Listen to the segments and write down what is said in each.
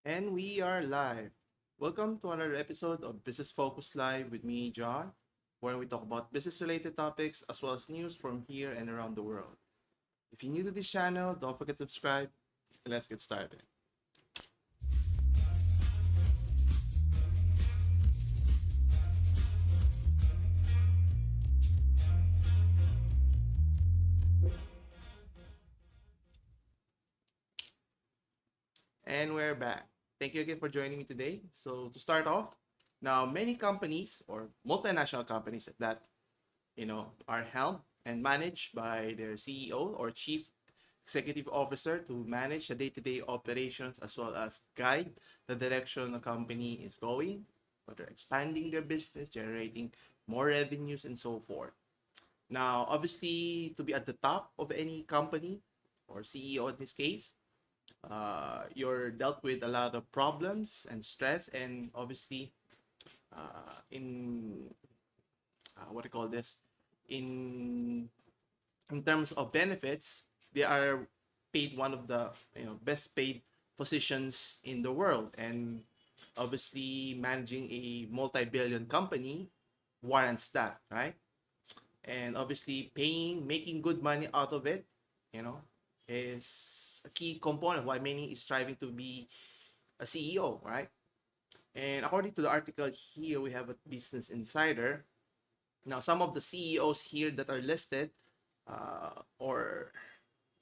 And we are live. Welcome to another episode of Business Focus Live with me, John, where we talk about business related topics as well as news from here and around the world. If you're new to this channel, don't forget to subscribe. Let's get started. And we're back. Thank you again for joining me today. So, to start off, now many companies or multinational companies that are helmed and managed by their CEO or chief executive officer to manage the day-to-day operations as well as guide the direction the company is going, whether expanding their business, generating more revenues, and so forth. Now, obviously, to be at the top of any company or CEO in this case, you're dealt with a lot of problems and stress, and obviously, in what do you call this? In in terms of benefits, they are paid one of the best paid positions in the world, and obviously managing a multi-billion company warrants that, right? And obviously paying, making good money out of it, you know, is a key component why many is striving to be a CEO, right? And according to the article here, we have a Business Insider. Now, some of the CEOs here that are listed, or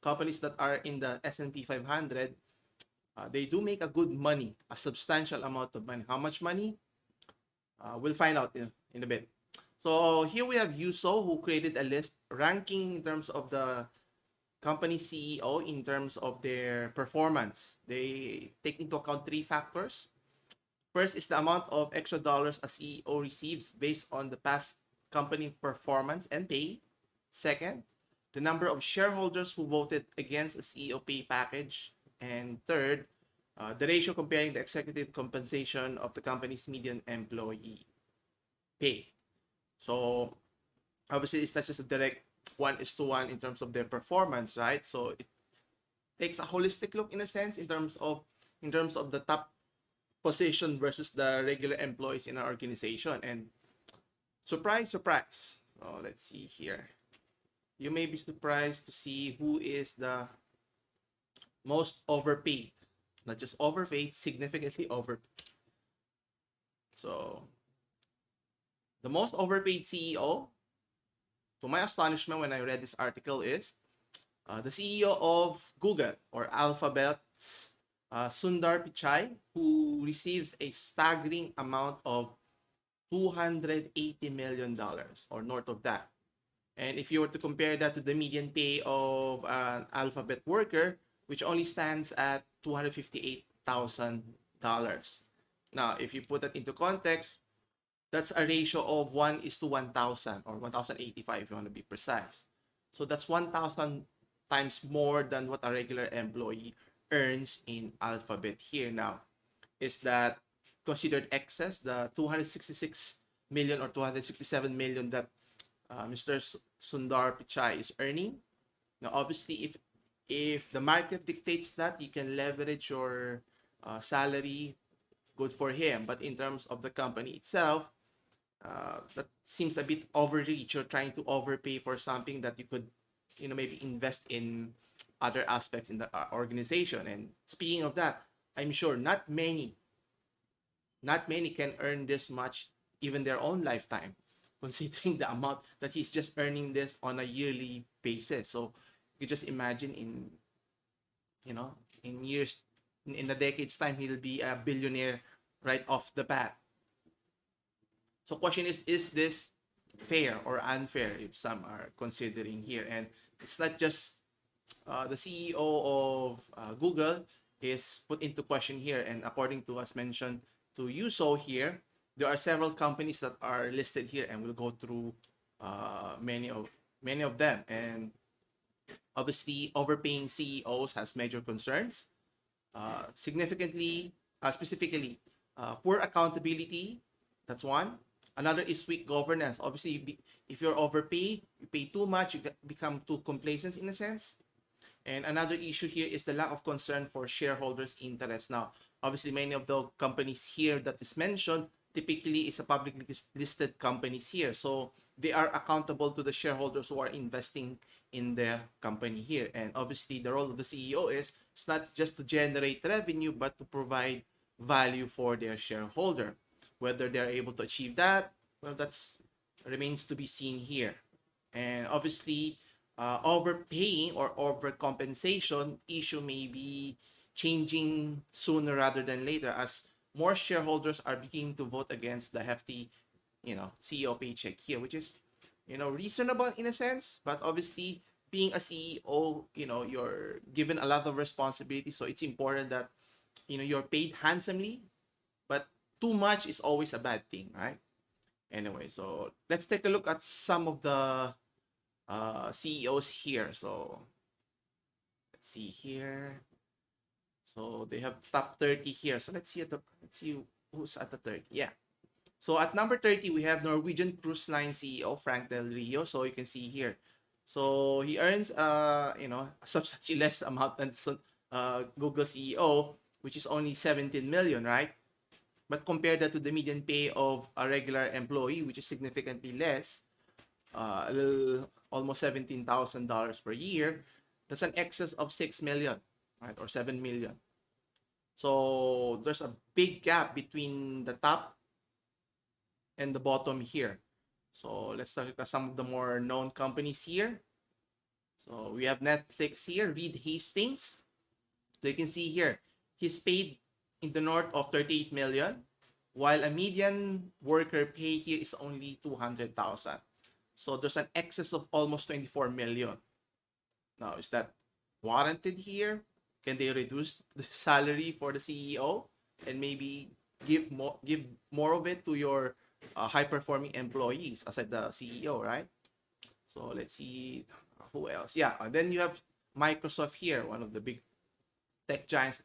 companies that are in the S&P 500, they do make a good money, a substantial amount of money. How much money? We'll find out in a bit. So here we have Yuso, who created a list ranking in terms of the company CEO in terms of their performance. They take into account three factors. First is the amount of extra dollars a CEO receives based on the past company performance and pay. Second, the number of shareholders who voted against a CEO pay package. And third, the ratio comparing the executive compensation of the company's median employee pay. So obviously it's not just a direct 1:1 in terms of their performance, right? So it takes a holistic look in a sense in terms of the top position versus the regular employees in our organization. And surprise, surprise. So let's see here. You may be surprised to see who is the most overpaid. Not just overpaid, significantly overpaid. So the most overpaid CEO, to my astonishment when I read this article, is the CEO of Google or Alphabet's Sundar Pichai, who receives a staggering amount of $280 million or north of that. And if you were to compare that to the median pay of an Alphabet worker, which only stands at $258,000. Now, if you put that into context, that's a ratio of 1:1,000 or 1,085 if you want to be precise. So that's 1,000 times more than what a regular employee earns in Alphabet here. Now, is that considered excess, the 266 million or 267 million that Mr. Sundar Pichai is earning? Now, obviously, if the market dictates that, you can leverage your salary, good for him. But in terms of the company itself, that seems a bit overreach. You're trying to overpay for something that you could, maybe invest in other aspects in the organization. And speaking of that, I'm sure not many can earn this much even their own lifetime, considering the amount that he's just earning this on a yearly basis. So you just imagine in years, in a decade's time, he'll be a billionaire right off the bat. So question is this fair or unfair, if some are considering here? And it's not just the CEO of Google is put into question here. And according to, as mentioned, to Yuso here, there are several companies that are listed here, and we'll go through many of them. And obviously, overpaying CEOs has major concerns. Specifically, poor accountability. That's one. Another is weak governance. Obviously, if you're overpaid, you pay too much, you become too complacent in a sense. And another issue here is the lack of concern for shareholders' interest. Now, Obviously, many of the companies here that is mentioned typically is a publicly listed companies here. So they are accountable to the shareholders who are investing in their company here. And obviously, the role of the CEO is it's not just to generate revenue, but to provide value for their shareholder. Whether they're able to achieve that, well, that's remains to be seen here. And obviously, overpaying or overcompensation issue may be changing sooner rather than later as more shareholders are beginning to vote against the hefty, CEO paycheck here, which is, reasonable in a sense, but obviously being a CEO, you're given a lot of responsibility, so it's important that, you're paid handsomely, but too much is always a bad thing, right? Anyway, so let's take a look at some of the CEOs here. So let's see here. So they have top 30 here. So let's see who's at the 30. Yeah. So at number 30, we have Norwegian Cruise Line CEO Frank Del Rio. So you can see here. So he earns a substantially less amount than Google CEO, which is only 17 million, right? But compare that to the median pay of a regular employee, which is significantly less, almost $17,000 per year. That's an excess of 6 million, right, or 7 million. So there's a big gap between the top and the bottom here. So let's look at some of the more known companies here. So we have Netflix here, Reed Hastings. So you can see here, he's paid in the north of 38 million, while a median worker pay here is only 200,000. So there's an excess of almost 24 million. Now, is that warranted here? Can they reduce the salary for the CEO and maybe give more of it to your high-performing employees aside the CEO, right? So let's see who else. Yeah, and then you have Microsoft here, one of the big tech giants,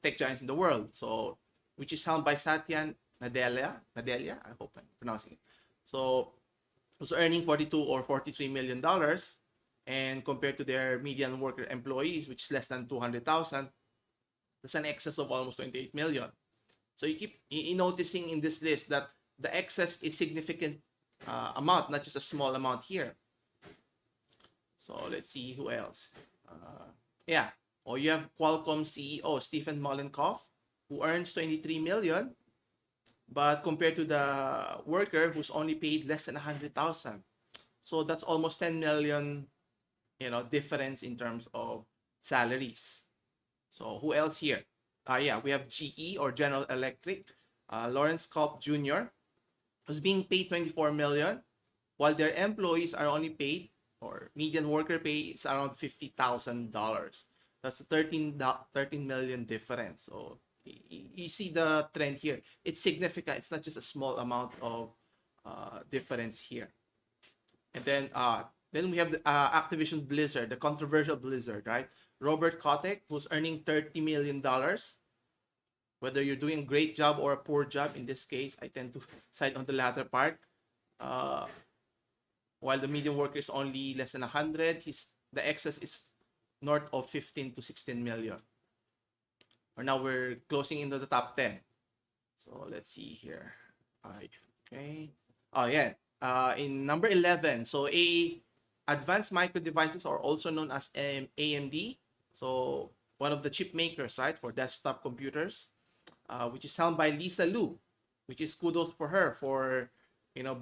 tech giants in the world. So, which is helmed by Satya Nadella. I hope I'm pronouncing it. So, who's earning 42 or 43 million dollars, and compared to their median worker employees, which is less than 200,000, that's an excess of almost 28 million. So you keep noticing in this list that the excess is significant amount, not just a small amount here. So let's see who else. Yeah. Or you have Qualcomm CEO Stephen Mollenkopf, who earns 23 million, but compared to the worker who's only paid less than 100,000. So that's almost 10 million, difference in terms of salaries. So who else here? Yeah, we have GE or General Electric, Lawrence Culp Jr., who's being paid 24 million, while their employees are only paid, or median worker pay is around $50,000. That's a 13 million difference. So you see the trend here. It's significant. It's not just a small amount of difference here. And then we have the Activision Blizzard, the controversial Blizzard, right? Robert Kotick, who's earning $30 million. Whether you're doing a great job or a poor job, in this case, I tend to side on the latter part. While the median worker is only less than 100, the excess is north of 15 to 16 million. Or now we're closing into the top 10. So let's see here. Okay. Oh yeah. In number 11, so Advanced Micro Devices are also known as AMD. So one of the chip makers, right, for desktop computers, which is helmed by Lisa Lu, which is kudos for her for,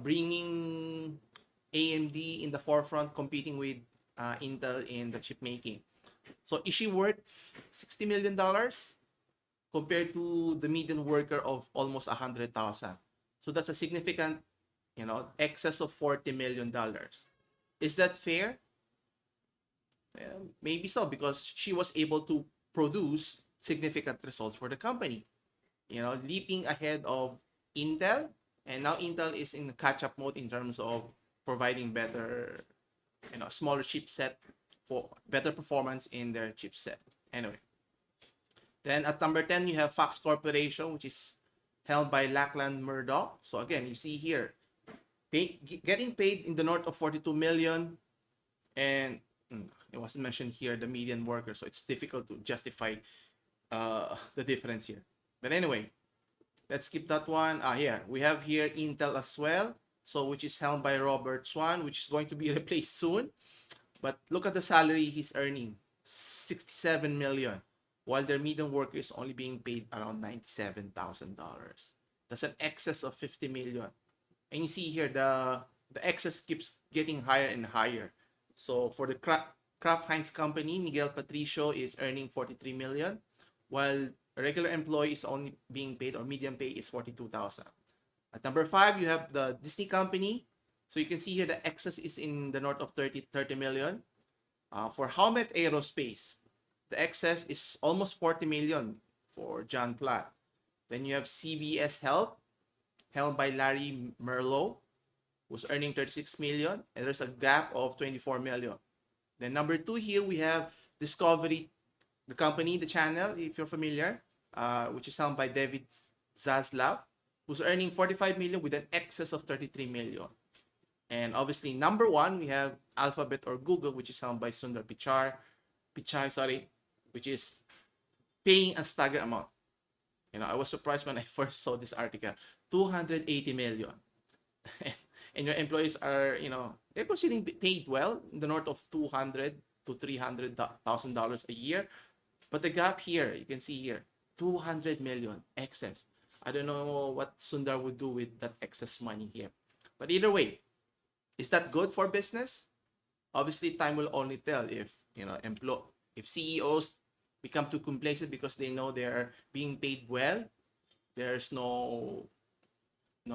bringing AMD in the forefront, competing with Intel in the chip making. So is she worth $60 million compared to the median worker of almost 100,000? So that's a significant, excess of $40 million. Is that fair? Maybe so, because she was able to produce significant results for the company, leaping ahead of Intel, and now Intel is in catch-up mode in terms of providing better, smaller chipset for better performance in their chipset. Anyway, then at number 10, you have Fox Corporation, which is held by Lachlan Murdoch. So again, you see here, getting paid in the north of 42 million, and it wasn't mentioned here the median worker, so it's difficult to justify the difference here. But anyway, let's skip that one. Here we have here Intel as well. So which is held by Robert Swan, which is going to be replaced soon. But look at the salary he's earning, 67 million, while their median worker is only being paid around $97,000. That's an excess of 50 million. And you see here the excess keeps getting higher and higher. So for the Kraft Heinz company, Miguel Patricio is earning 43 million, while a regular employee is only being paid, or median pay is 42,000. At number 5, you have the Disney company. So you can see here the excess is in the north of 30 million. For Howmet Aerospace, the excess is almost 40 million for John Platt. Then you have CVS Health, held by Larry Merlo, who's earning 36 million, and there's a gap of 24 million. Then number 2 here, we have Discovery, the company, the channel, if you're familiar, which is held by David Zaslav, who's earning 45 million with an excess of 33 million. And obviously, number 1, we have Alphabet or Google, which is held by Sundar Pichai, which is paying a staggered amount. I was surprised when I first saw this article. 280 million. And your employees are, they're considering paid well in the north of $200,000 to $300,000 a year. But the gap here, you can see here, 200 million excess. I don't know what Sundar would do with that excess money here. But either way, is that good for business? Obviously, time will only tell if, if CEOs become too complacent because they know they're being paid well. There's no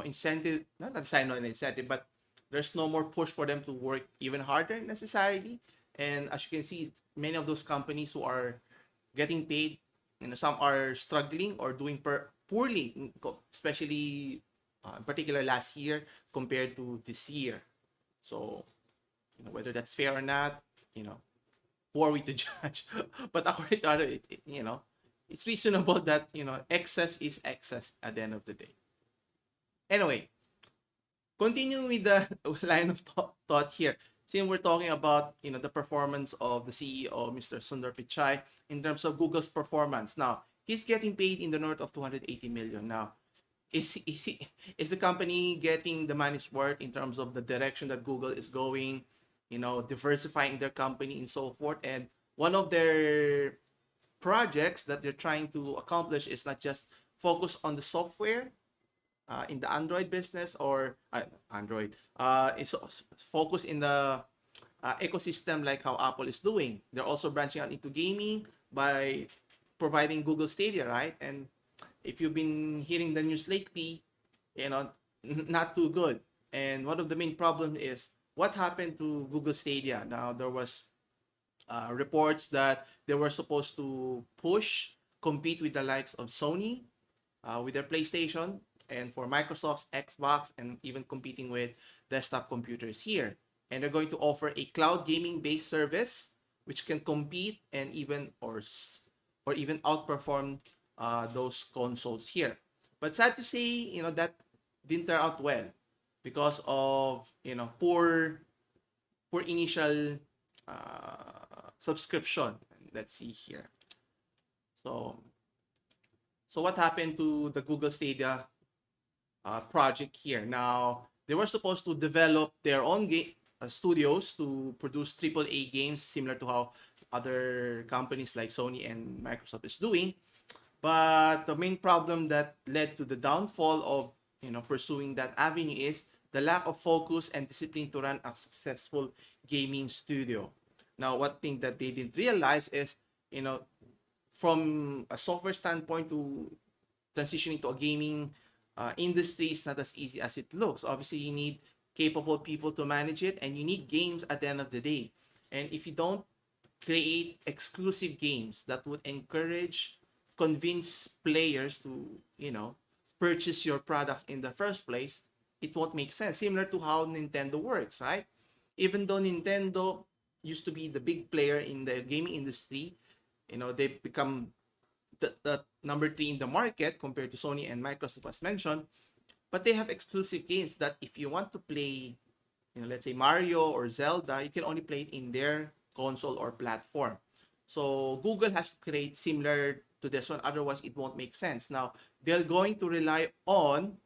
incentive, not an incentive, but there's no more push for them to work even harder necessarily. And as you can see, many of those companies who are getting paid, some are struggling or doing poorly, especially in particular last year compared to this year. So, whether that's fair or not, who are we to judge? But according to others, it's reasonable that, excess is excess at the end of the day. Anyway, continuing with the line of thought here, since we're talking about, the performance of the CEO, Mr. Sundar Pichai, in terms of Google's performance. Now, he's getting paid in the north of 280 million. Now, is the company getting the money's worth in terms of the direction that Google is going, diversifying their company and so forth? And one of their projects that they're trying to accomplish is not just focus on the software in the Android business or Android. It's focus in the ecosystem like how Apple is doing. They're also branching out into gaming by providing Google Stadia, right? And if you've been hearing the news lately, not too good. And one of the main problems is what happened to Google Stadia. Now, there was reports that they were supposed to compete with the likes of Sony with their PlayStation, and for Microsoft's Xbox, and even competing with desktop computers here. And they're going to offer a cloud gaming based service which can compete and even or even outperform those consoles here. But sad to say, that didn't turn out well because of poor initial subscription. Let's see here. So what happened to the Google Stadia project here? Now, they were supposed to develop their own studios to produce AAA games similar to how other companies like Sony and Microsoft is doing. But the main problem that led to the downfall of pursuing that avenue is the lack of focus and discipline to run a successful gaming studio. Now, one thing that they didn't realize is, from a software standpoint to transitioning to a gaming industry is not as easy as it looks. Obviously, you need capable people to manage it, and you need games at the end of the day. And if you don't create exclusive games that would convince players to, purchase your products in the first place, it won't make sense. Similar to how Nintendo works, right? Even though Nintendo used to be the big player in the gaming industry, they become the number 3 in the market compared to Sony and Microsoft as mentioned, but they have exclusive games that if you want to play, let's say Mario or Zelda, you can only play it in their console or platform. So Google has to create similar to to this one. Otherwise, it won't make sense. Now, they're going to rely on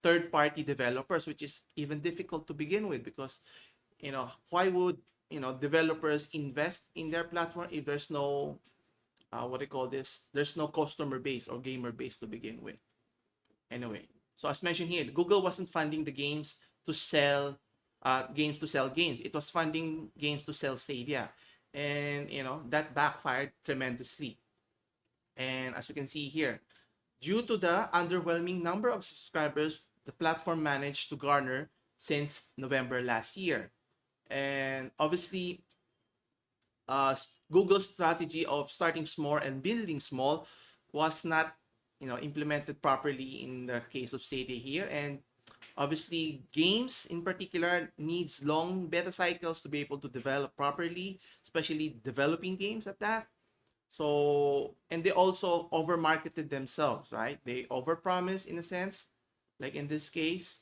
third-party developers, which is even difficult to begin with, because why would developers invest in their platform if there's no what do you call this? There's no customer base or gamer base to begin with. Anyway, so as mentioned here, Google wasn't funding the games to sell games. It was funding games to sell Stadia, and that backfired tremendously. And as you can see here, due to the underwhelming number of subscribers the platform managed to garner since November last year, and obviously Google's strategy of starting small and building small was not implemented properly in the case of Stadia here. And obviously games in particular needs long beta cycles to be able to develop properly, especially developing games at that. So, and they also over marketed themselves, right? They overpromised in a sense, like in this case,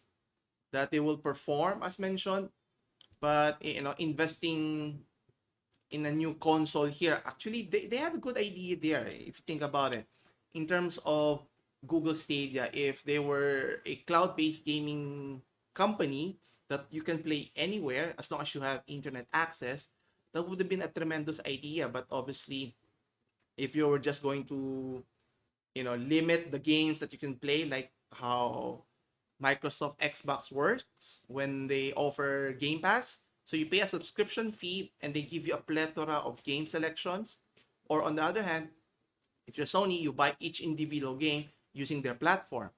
that they will perform as mentioned, but investing in a new console here, actually they have a good idea there if you think about it. In terms of Google Stadia, if they were a cloud-based gaming company that you can play anywhere as long as you have internet access, that would have been a tremendous idea. But obviously, if you were just going to limit the games that you can play, like how Microsoft Xbox works when they offer Game Pass, so you pay a subscription fee and they give you a plethora of game selections. Or on the other hand, if you're Sony, you buy each individual game using their platform.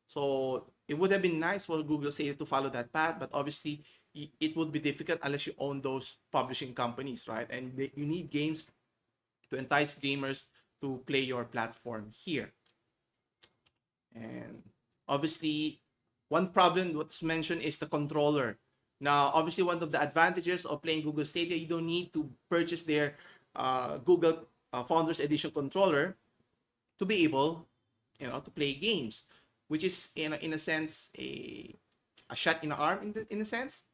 So it would have been nice for Google Stadia to follow that path, but obviously it would be difficult unless you own those publishing companies, right? And you need games to entice gamers to play your platform here. And obviously, one problem what's mentioned is the controller. Now, obviously, one of the advantages of playing Google Stadia, you don't need to purchase their Google Founders Edition controller to be able, to play games, which is in a sense a shot in the arm in a sense.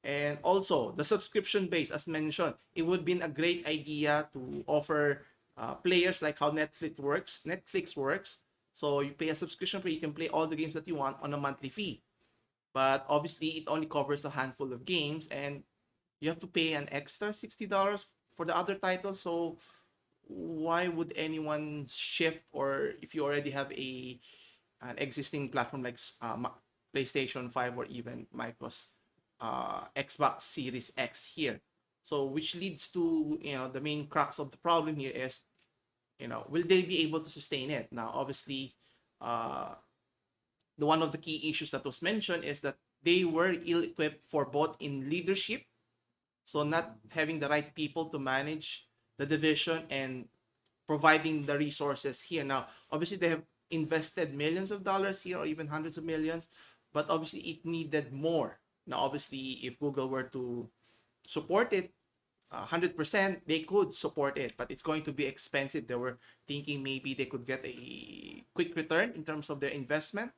And also the subscription base, as mentioned, it would have been a great idea to offer players like how Netflix works. So you pay a subscription fee, you can play all the games that you want on a monthly fee. But obviously, it only covers a handful of games, and you have to pay an extra $60 for the other titles. So why would anyone shift? Or if you already have an existing platform like PlayStation 5 or even Microsoft Xbox Series X here. So which leads to the main crux of the problem here is will they be able to sustain it? Now obviously the one of the key issues that was mentioned is that they were ill-equipped for both in leadership, so not having the right people to manage the division and providing the resources here. Now obviously they have invested millions of dollars here or even hundreds of millions, but obviously it needed more. Now obviously if Google were to support it 100%, they could support it, but it's going to be expensive. They were thinking maybe they could get a quick return in terms of their investment.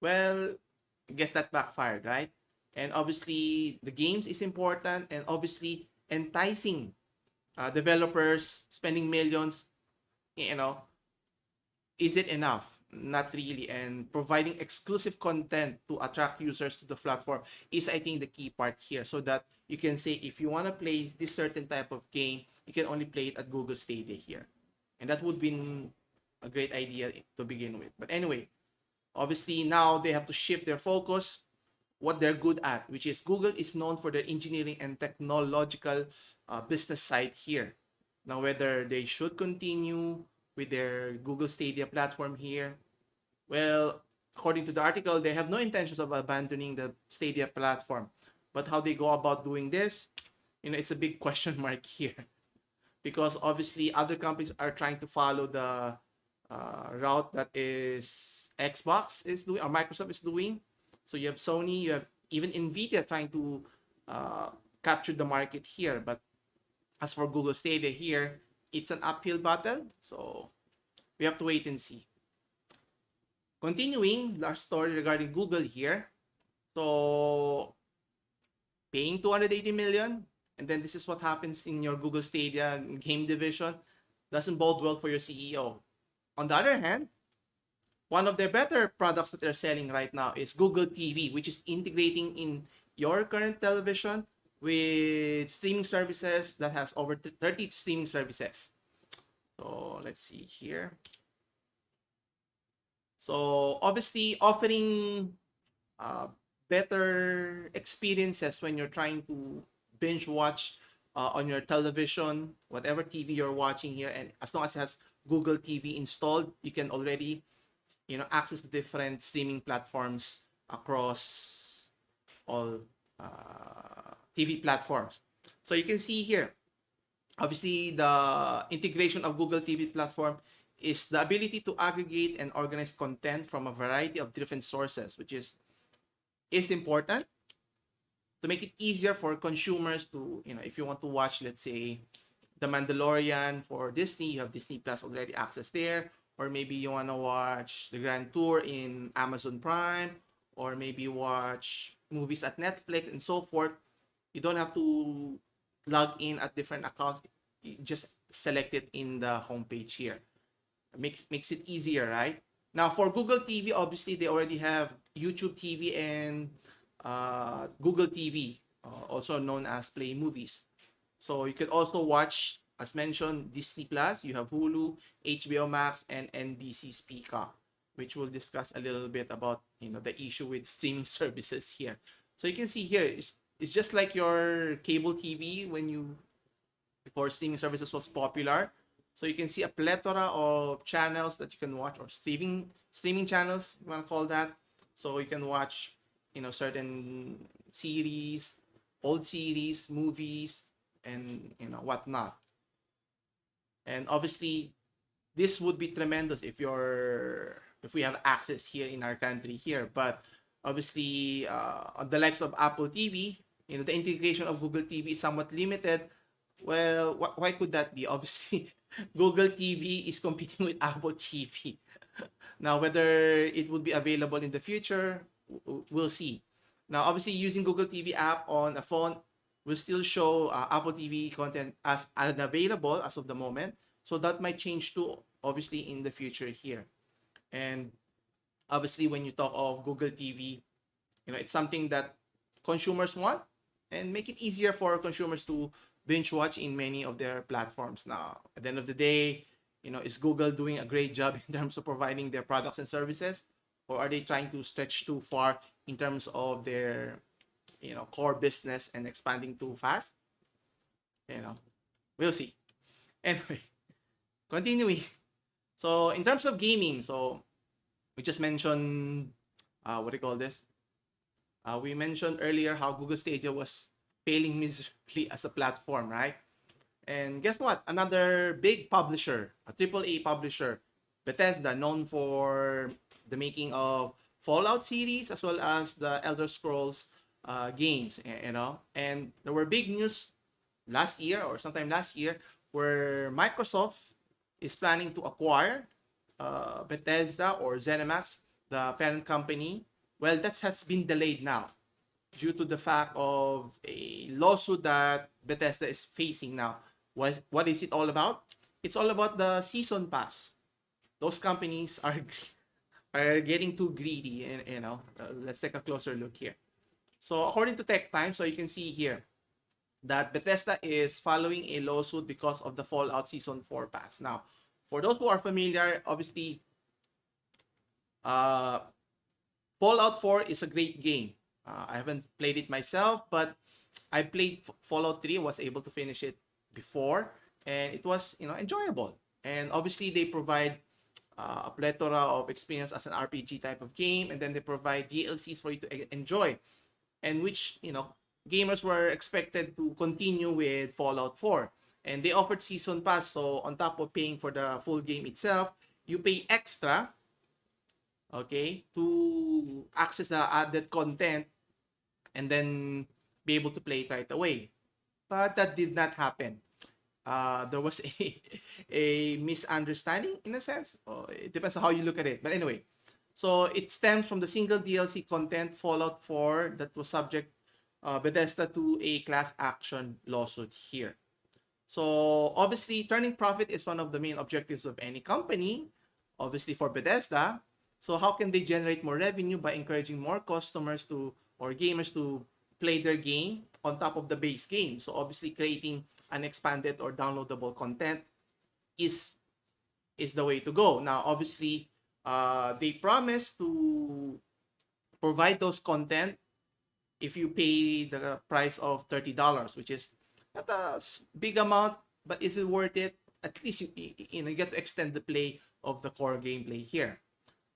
Well, I guess that backfired, right? And obviously the games is important, and obviously enticing developers spending millions, is it enough? Not really. And providing exclusive content to attract users to the platform is, I think, the key part here, so that you can say if you want to play this certain type of game, you can only play it at Google Stadia here. And that would be a great idea to begin with. But anyway, obviously now they have to shift their focus what they're good at, which is Google is known for their engineering and technological business side here. Now whether they should continue with their Google Stadia platform here, well, according to the article, they have no intentions of abandoning the Stadia platform. But how they go about doing this, it's a big question mark here, because obviously other companies are trying to follow the route that is Xbox is doing or Microsoft is doing. So you have Sony, you have even Nvidia trying to capture the market here. But as for Google Stadia here, it's an uphill battle. So we have to wait and see. Continuing, last story regarding Google here. So paying 280 million, and then this is what happens in your Google Stadia game division, doesn't bode well for your CEO. On the other hand, one of their better products that they're selling right now is Google TV, which is integrating in your current television with streaming services that has over 30 streaming services. So let's see here. So obviously offering better experiences when you're trying to binge watch on your television, whatever TV you're watching here, and as long as it has Google TV installed, you can already access the different streaming platforms across all TV platforms. So you can see here, obviously the integration of Google TV platform is the ability to aggregate and organize content from a variety of different sources, which is important to make it easier for consumers to, if you want to watch, let's say, The Mandalorian for Disney, you have Disney Plus already access there, or maybe you want to watch the Grand Tour in Amazon Prime, or maybe watch movies at Netflix and so forth. You don't have to log in at different accounts. You just select it in the homepage here. Makes it easier, right? Now for Google TV, obviously they already have YouTube TV and Google TV, also known as Play Movies. So you can also watch, as mentioned, Disney Plus. You have Hulu, HBO Max, and NBC's Peacock, which we'll discuss a little bit about the issue with streaming services here. So you can see here, it's just like your cable TV before streaming services was popular. So you can see a plethora of channels that you can watch, or streaming channels, you want to call that. So you can watch, certain series, old series, movies, and whatnot. And obviously, this would be tremendous if we have access here in our country here. But obviously, on the likes of Apple TV, the integration of Google TV is somewhat limited. Well, why could that be? Obviously, Google TV is competing with Apple TV. Now, whether it will be available in the future, we'll see. Now, obviously, using Google TV app on a phone will still show Apple TV content as unavailable as of the moment. So that might change too, obviously, in the future here. And obviously, when you talk of Google TV, it's something that consumers want, and make it easier for consumers to binge watch in many of their platforms. Now, at the end of the day, is Google doing a great job in terms of providing their products and services, or are they trying to stretch too far in terms of their core business and expanding too fast? We'll see. Anyway, continuing. So in terms of gaming, so we just mentioned what do you call this? We mentioned earlier how Google Stadia was failing miserably as a platform, right? And guess what? Another big publisher, a AAA publisher, Bethesda, known for the making of Fallout series as well as the Elder Scrolls games, And there were big news last year or sometime last year where Microsoft is planning to acquire Bethesda or ZeniMax, the parent company. Well, that has been delayed now due to the fact of a lawsuit that Bethesda is facing now. What is it all about? It's all about the season pass. Those companies are getting too greedy, and let's take a closer look here. So according to Tech Time, so you can see here that Bethesda is following a lawsuit because of the Fallout Season 4 pass. Now, for those who are familiar, obviously, Fallout 4 is a great game. I haven't played it myself, but I played Fallout 3, was able to finish it before, and it was enjoyable. And obviously, they provide a plethora of experience as an RPG type of game, and then they provide DLCs for you to enjoy, and which gamers were expected to continue with Fallout 4. And they offered season pass, so on top of paying for the full game itself, you pay extra, okay, to access the added content and then be able to play it right away. But that did not happen. There was a misunderstanding in a sense. It depends on how you look at it. But anyway, so it stems from the single DLC content Fallout 4 that was subject Bethesda to a class action lawsuit here. So obviously, turning profit is one of the main objectives of any company obviously for Bethesda. So how can they generate more revenue by encouraging more customers to or gamers to play their game on top of the base game? So obviously creating an expanded or downloadable content is the way to go. Now obviously they promise to provide those content if you pay the price of $30, which is not a big amount, but is it worth it? At least you get to extend the play of the core gameplay here.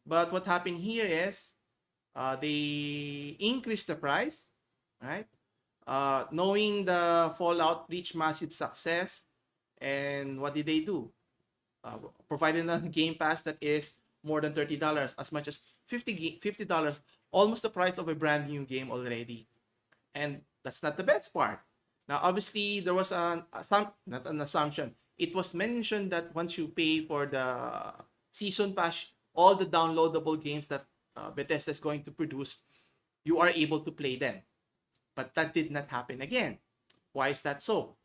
But what happened here is they increased the price, right? Knowing the Fallout reached massive success, and what did they do? Providing a Game Pass that is more than $30, as much as $50, almost the price of a brand new game already. And that's not the best part. Now, obviously, there was not an assumption. It was mentioned that once you pay for the season pass, all the downloadable games that Bethesda is going to produce, you are able to play them. But that did not happen again. Why is that so?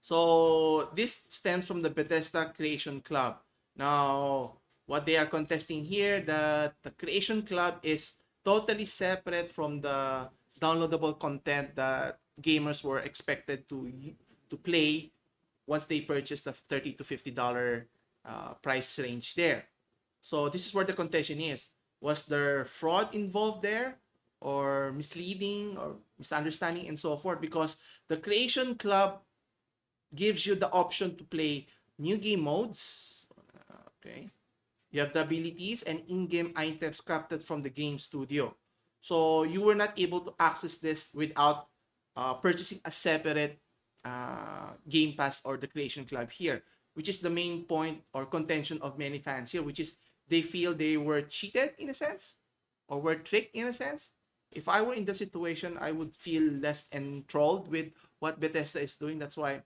So this stems from the Bethesda Creation Club. Now, what they are contesting here, that the Creation Club is totally separate from the downloadable content that gamers were expected to play once they purchased the $30 to $50 price range there. So this is where the contention is. Was there fraud involved there, or misleading or misunderstanding and so forth? Because the Creation Club gives you the option to play new game modes. Okay. You have the abilities and in-game items crafted from the game studio. So you were not able to access this without purchasing a separate Game Pass or the Creation Club here, which is the main point or contention of many fans here, which is they feel they were cheated in a sense or were tricked in a sense. If I were in the situation, I would feel less enthralled with what Bethesda is doing. That's why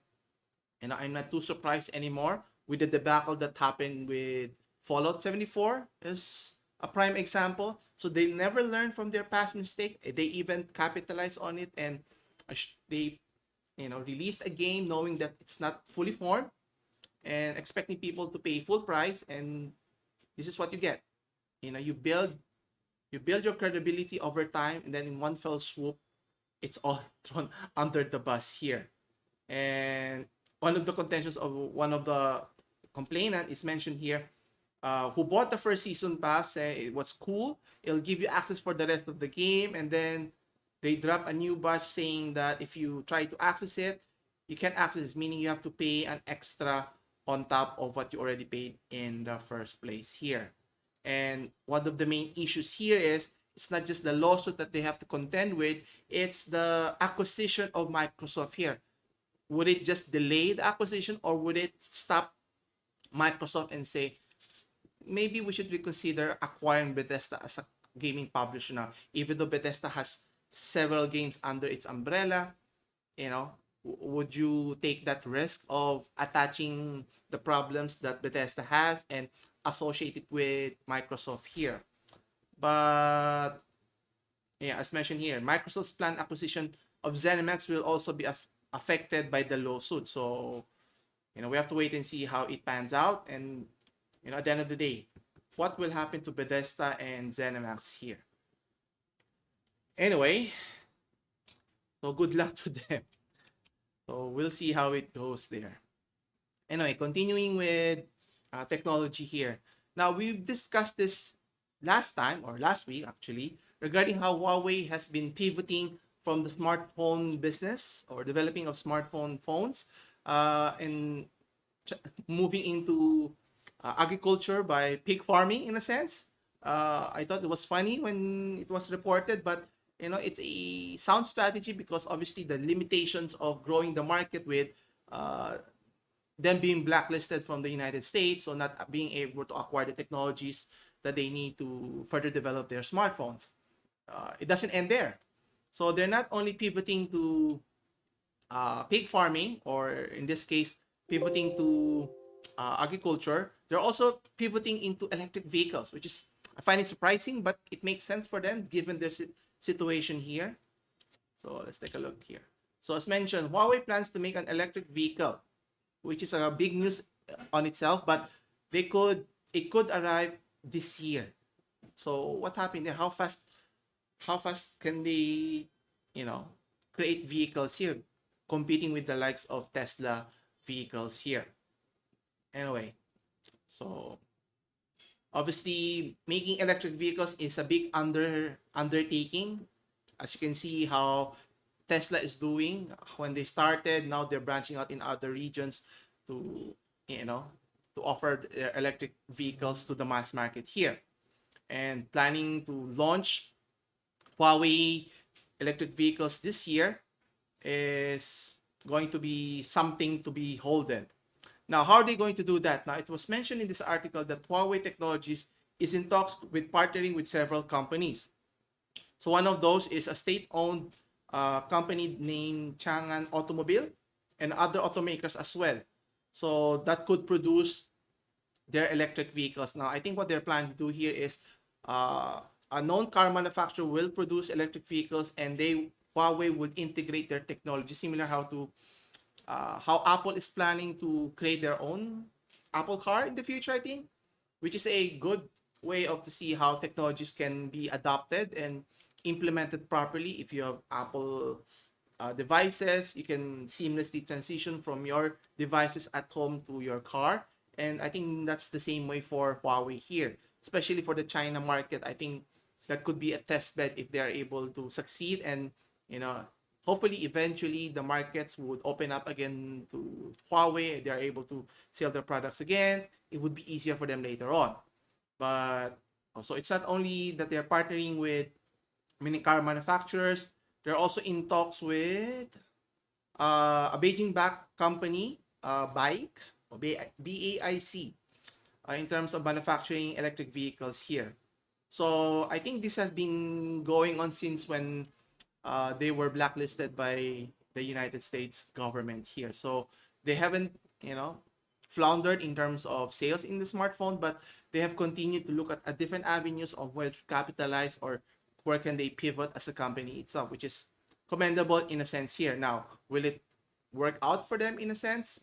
I'm not too surprised anymore with the debacle that happened with Fallout 74 is a prime example. So they never learned from their past mistake. They even capitalized on it, and they released a game knowing that it's not fully formed and expecting people to pay full price, and this is what you get. You build your credibility over time, and then in one fell swoop, it's all thrown under the bus here. And one of the contentions of one of the complainant is mentioned here, who bought the first season pass, say it was cool, it'll give you access for the rest of the game, and then they drop a new batch saying that if you try to access it, you can't access it, meaning you have to pay an extra on top of what you already paid in the first place here. And one of the main issues here is it's not just the lawsuit that they have to contend with, it's the acquisition of Microsoft here. Would it just delay the acquisition, or would it stop Microsoft and say, maybe we should reconsider acquiring Bethesda as a gaming publisher now, even though Bethesda has several games under its umbrella? Would you take that risk of attaching the problems that Bethesda has and associate it with Microsoft here? But yeah, as mentioned here, Microsoft's planned acquisition of ZeniMax will also be affected by the lawsuit. So we have to wait and see how it pans out, and at the end of the day, what will happen to Bethesda and ZeniMax here? Anyway, so good luck to them. So we'll see how it goes there. Anyway, continuing with technology here. Now, we've discussed this last week actually, regarding how Huawei has been pivoting from the smartphone business or developing of smartphone phones and moving into agriculture by pig farming in a sense. I thought it was funny when it was reported, but it's a sound strategy because obviously the limitations of growing the market with them being blacklisted from the United States, so not being able to acquire the technologies that they need to further develop their smartphones. It doesn't end there. So they're not only pivoting to pig farming, or in this case, pivoting to agriculture, they're also pivoting into electric vehicles, which is, I find it surprising, but it makes sense for them given their situation here. So let's take a look here. So as mentioned, Huawei plans to make an electric vehicle, which is a big news on itself, but they could it could arrive this year. So what happened there? How fast can they, you know, create vehicles here, competing with the likes of Tesla vehicles here? Anyway, so obviously making electric vehicles is a big undertaking. As you can see how Tesla is doing when they started, now they're branching out in other regions to, you know, to offer their electric vehicles to the mass market here, and planning to launch Huawei electric vehicles this year is going to be something to be holden. Now, how are they going to do that? Now, it was mentioned in this article that Huawei Technologies is in talks with partnering with several companies. So one of those is a state-owned company named Chang'an Automobile and other automakers as well. So that could produce their electric vehicles. Now, I think what they're planning to do here is a known car manufacturer will produce electric vehicles, and Huawei will integrate their technology, similar how Apple is planning to create their own Apple car in the future, I think, which is a good way of to see how technologies can be adopted and implemented properly. If you have Apple devices, you can seamlessly transition from your devices at home to your car. And I think that's the same way for Huawei here, especially for the China market. I think that could be a test bed if they are able to succeed, and hopefully eventually the markets would open up again to Huawei. They are able to sell their products again. It would be easier for them later on. But also, it's not only that they're partnering with many car manufacturers. They're also in talks with a Beijing-backed company, BAIC, or BAIC, in terms of manufacturing electric vehicles here. So I think this has been going on since when they were blacklisted by the United States government here. So they haven't, floundered in terms of sales in the smartphone, but they have continued to look at different avenues of where to capitalize or where can they pivot as a company itself, which is commendable in a sense here. Now, will it work out for them in a sense?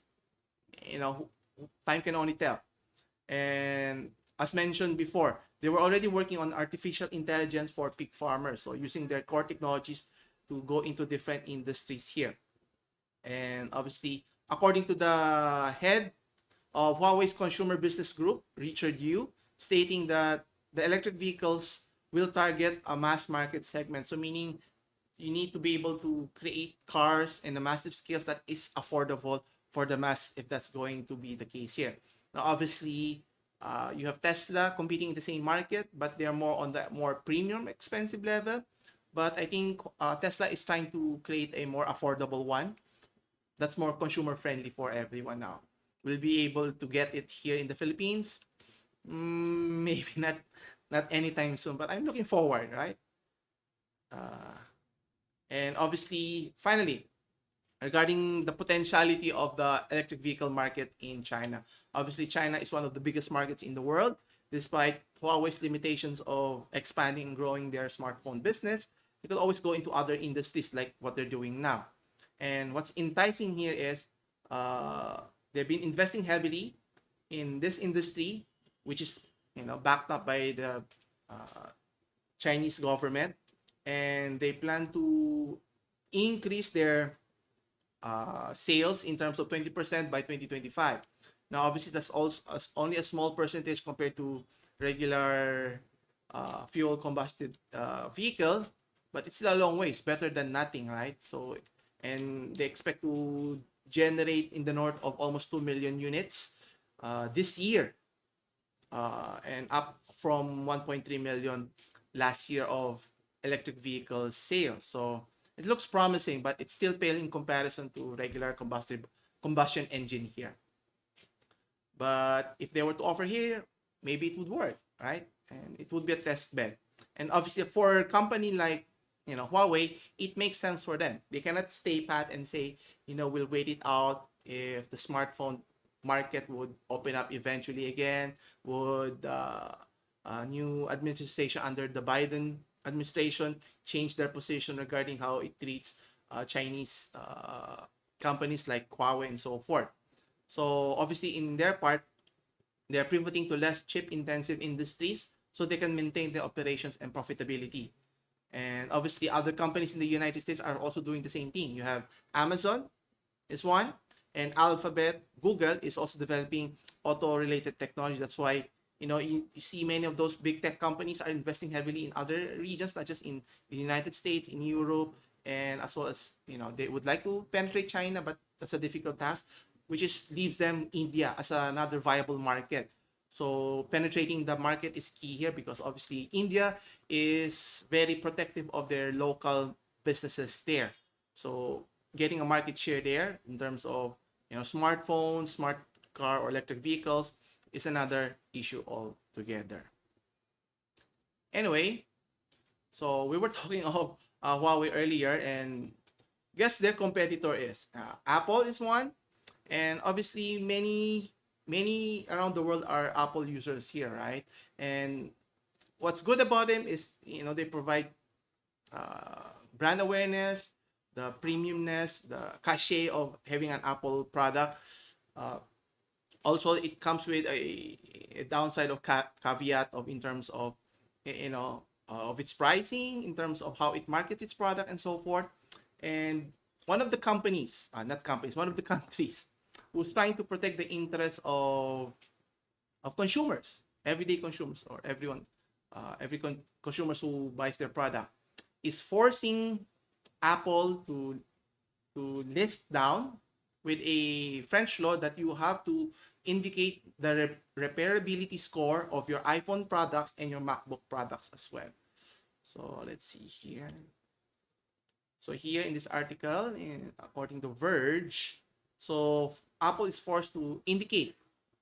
Time can only tell. And as mentioned before, they were already working on artificial intelligence for pig farmers, so using their core technologies to go into different industries here. And obviously, according to the head of Huawei's consumer business group, Richard Yu, stating that the electric vehicles will target a mass market segment. So meaning you need to be able to create cars in a massive scales that is affordable for the mass, if that's going to be the case here. Now, obviously, you have Tesla competing in the same market, but they're more on the more premium, expensive level. But I think Tesla is trying to create a more affordable one that's more consumer friendly for everyone now. We'll be able to get it here in the Philippines. Maybe not anytime soon, but I'm looking forward, right? And obviously, finally, regarding the potentiality of the electric vehicle market in China. Obviously, China is one of the biggest markets in the world, despite Huawei's limitations of expanding and growing their smartphone business. They could always go into other industries like what they're doing now. And what's enticing here is they've been investing heavily in this industry, which is backed up by the Chinese government, and they plan to increase their sales in terms of 20% by 2025. Now, obviously, that's also only a small percentage compared to regular fuel combusted vehicle, but it's still a long way. It's better than nothing, right? So, and they expect to generate in the north of almost 2 million units this year, and up from 1.3 million last year of electric vehicle sales. So it looks promising, but it's still pale in comparison to regular combustion engine here. But if they were to offer here, maybe it would work, right? And it would be a test bed. And obviously, for a company like Huawei, it makes sense for them. They cannot stay pat and say, we'll wait it out if the smartphone market would open up eventually again. Would new administration under the Biden administration change their position regarding how it treats Chinese companies like Huawei and so forth? So obviously, in their part, They are pivoting to less chip-intensive industries so they can maintain their operations and profitability. And obviously, other companies in the United States are also doing the same thing. You have Amazon is one, and Alphabet, Google is also developing auto-related technology. That's why you see many of those big tech companies are investing heavily in other regions, not just in the United States, in Europe, and as well as they would like to penetrate China, but that's a difficult task, which is leaves them India as another viable market. So penetrating the market is key here because obviously India is very protective of their local businesses there. So getting a market share there in terms of smartphones, smart car or electric vehicles is another issue altogether. Anyway, so we were talking of Huawei earlier, and guess their competitor is Apple is one, and obviously many around the world are Apple users here, right? And what's good about them is they provide brand awareness, the premiumness, the cachet of having an Apple product. Also, it comes with a downside of caveat of in terms of of its pricing, in terms of how it markets its product and so forth. And one of the companies, not companies, one of the countries who's trying to protect the interests of consumers, everyday consumers, or everyone, consumers who buys their product, is forcing Apple to list down with a French law that you have to indicate the repairability score of your iPhone products and your MacBook products as well. So let's see here. So here in this article, according to Verge, so Apple is forced to indicate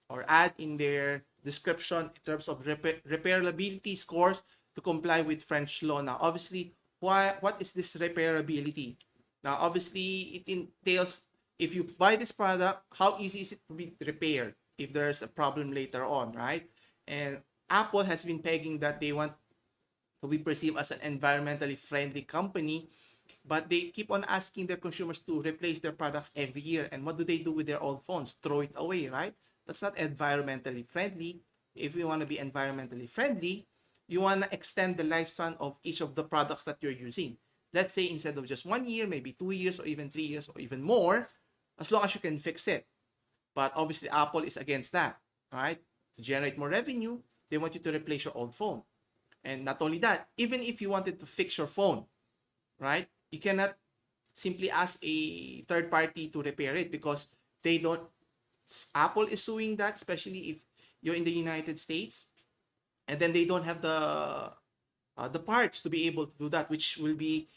or add in their description in terms of repairability scores to comply with French law. Now, obviously, what is this repairability? Now, obviously, it entails if you buy this product, how easy is it to be repaired if there's a problem later on, right? And Apple has been pegging that they want to be perceived as an environmentally friendly company, but they keep on asking their consumers to replace their products every year. And what do they do with their old phones? Throw it away, right? That's not environmentally friendly. If you want to be environmentally friendly, you want to extend the lifespan of each of the products that you're using. Let's say instead of just 1 year, maybe 2 years, or even 3 years, or even more, as long as you can fix it. But obviously, Apple is against that, right? To generate more revenue, they want you to replace your old phone. And not only that, even if you wanted to fix your phone, right? You cannot simply ask a third party to repair it because they don't. Apple is suing that, especially if you're in the United States, and then they don't have the parts to be able to do that, which will be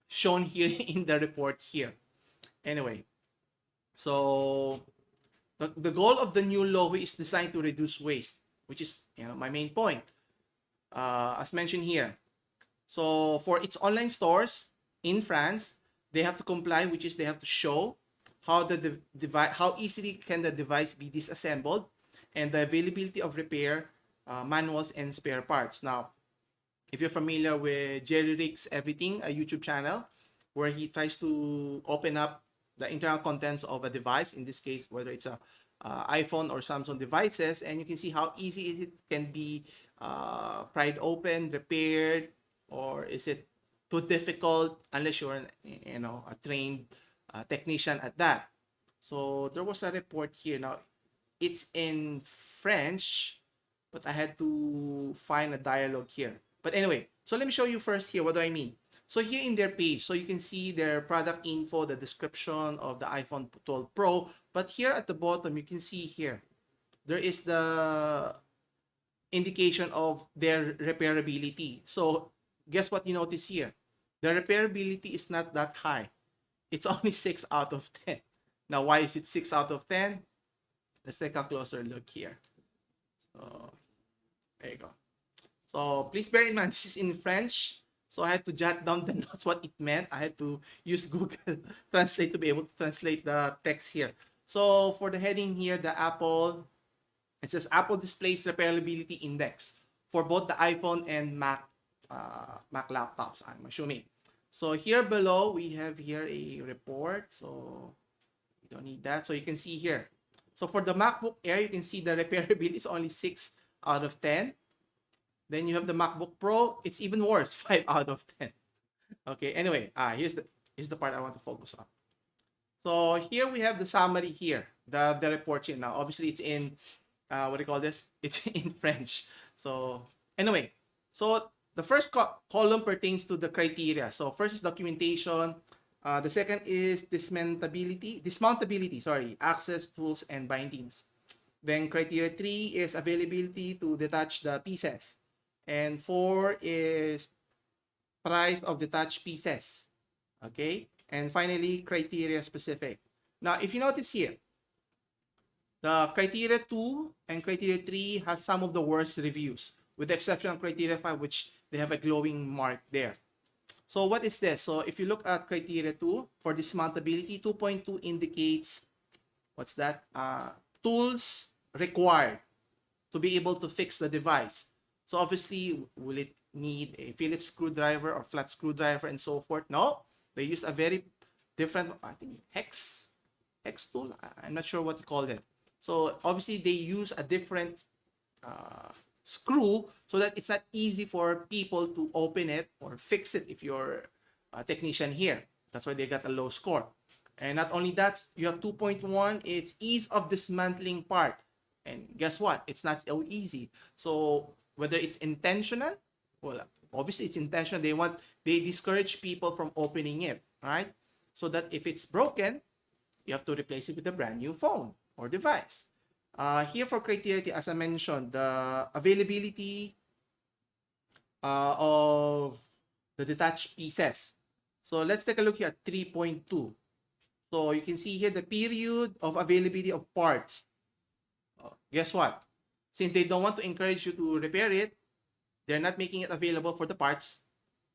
shown here in the report here. Anyway, so the goal of the new law is designed to reduce waste, which is my main point, as mentioned here. So for its online stores in France, they have to comply, which is they have to show how the device, how easily can the device be disassembled, and the availability of repair manuals and spare parts. Now, if you're familiar with Jerry Rick's Everything, a YouTube channel, where he tries to open up the internal contents of a device, in this case, whether it's a iPhone or Samsung devices, and you can see how easy it can be pried open, repaired, or is it too difficult unless you're a trained technician at that. So there was a report here. Now, it's in French, but I had to find a dialogue here. But anyway, so let me show you first here. What do I mean? So here in their page, so you can see their product info, the description of the iPhone 12 Pro. But here at the bottom, you can see here, there is the indication of their repairability. So guess what you notice here? The repairability is not that high. It's only 6 out of 10. Now, why is it 6 out of 10? Let's take a closer look here. So there you go. So please bear in mind, this is in French. So I had to jot down the notes what it meant. I had to use Google Translate to be able to translate the text here. So for the heading here, the Apple, it says Apple displays repairability index for both the iPhone and Mac laptops, I'm assuming. So here below, we have here a report. So we don't need that. So you can see here, So for the MacBook Air, you can see the repairability is only 6 out of 10. Then you have the MacBook Pro, it's even worse, 5 out of 10. Okay, anyway, here's the part I want to focus on. So here we have the summary here, the report here. Now, obviously it's in, what do you call this? It's in French. So anyway, so the first column pertains to the criteria. So first is documentation. The second is dismountability, sorry, access, tools, and bindings. Then criteria 3 is availability to detach the pieces. And 4 is price of detached pieces. Okay? And finally, criteria specific. Now, if you notice here, the criteria 2 and criteria 3 has some of the worst reviews, with the exception of criteria 5, which they have a glowing mark there. So what is this? So if you look at criteria 2 for dismountability, 2.2 indicates, what's that? Tools required to be able to fix the device. So obviously, will it need a Phillips screwdriver or flat screwdriver and so forth? No, they use a very different, I think, hex tool. I'm not sure what you call it. So obviously, they use a different screw so that it's not easy for people to open it or fix it if you're a technician here. That's why they got a low score. And not only that, you have 2.1, it's ease of dismantling part. And guess what? It's not so easy. So whether it's intentional, well, obviously it's intentional. They discourage people from opening it, right? So that if it's broken, you have to replace it with a brand new phone or device. Here for criteria, as I mentioned, the availability of the detached pieces. So let's take a look here at 3.2. So you can see here the period of availability of parts. Guess what? Since they don't want to encourage you to repair it, they're not making it available for the parts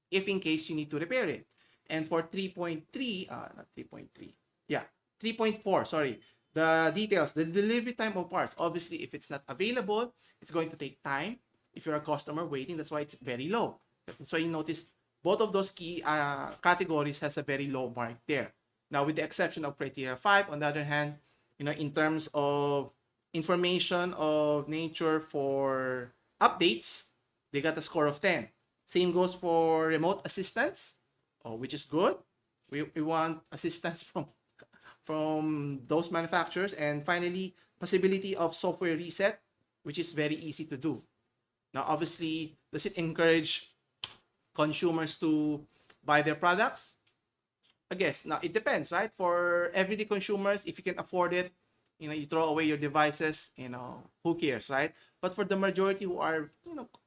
if in case you need to repair it. And for 3.3, not 3.3, yeah, 3.4, sorry, the details, the delivery time of parts. Obviously, if it's not available, it's going to take time. If you're a customer waiting, that's why it's very low. That's why you notice both of those key categories has a very low mark there. Now, with the exception of criteria 5, on the other hand, in terms of information of nature for updates, they got a score of 10. Same goes for remote assistance, which is good. We want assistance from those manufacturers. And finally, possibility of software reset, which is very easy to do. Now, obviously, does it encourage consumers to buy their products? I guess. Now, it depends, right? For everyday consumers, if you can afford it, you throw away your devices, who cares, right? But for the majority who are,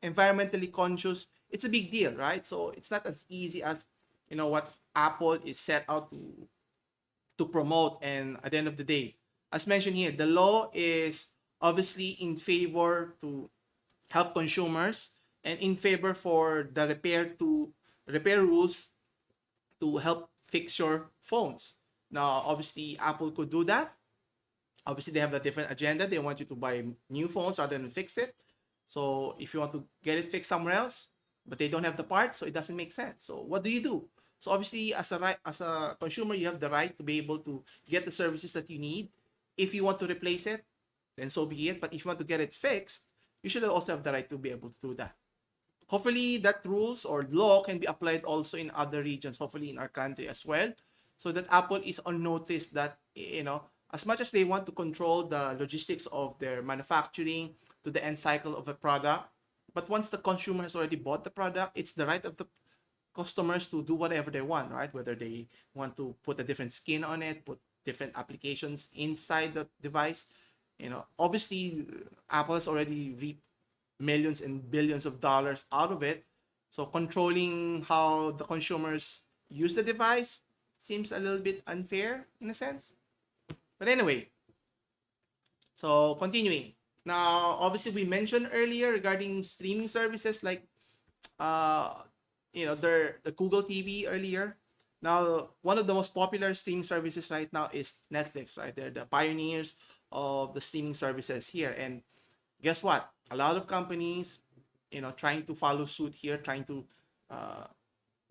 environmentally conscious, it's a big deal, right? So it's not as easy as, what Apple is set out to promote. And at the end of the day, as mentioned here, the law is obviously in favor to help consumers and in favor for the repair rules to help fix your phones. Now, obviously, Apple could do that. Obviously, they have a different agenda. They want you to buy new phones rather than fix it. So if you want to get it fixed somewhere else, but they don't have the parts, so it doesn't make sense. So what do you do? So obviously, as a consumer, you have the right to be able to get the services that you need. If you want to replace it, then so be it. But if you want to get it fixed, you should also have the right to be able to do that. Hopefully, that rules or law can be applied also in other regions, hopefully in our country as well, so that Apple is on notice that, as much as they want to control the logistics of their manufacturing to the end cycle of a product, but once the consumer has already bought the product, it's the right of the customers to do whatever they want, right? Whether they want to put a different skin on it, put different applications inside the device. Obviously, Apple has already reaped millions and billions of dollars out of it. So controlling how the consumers use the device seems a little bit unfair in a sense. But anyway, so continuing. Now, obviously, we mentioned earlier regarding streaming services like, the Google TV earlier. Now, one of the most popular streaming services right now is Netflix, right? They're the pioneers of the streaming services here. And guess what? A lot of companies, trying to follow suit here, trying to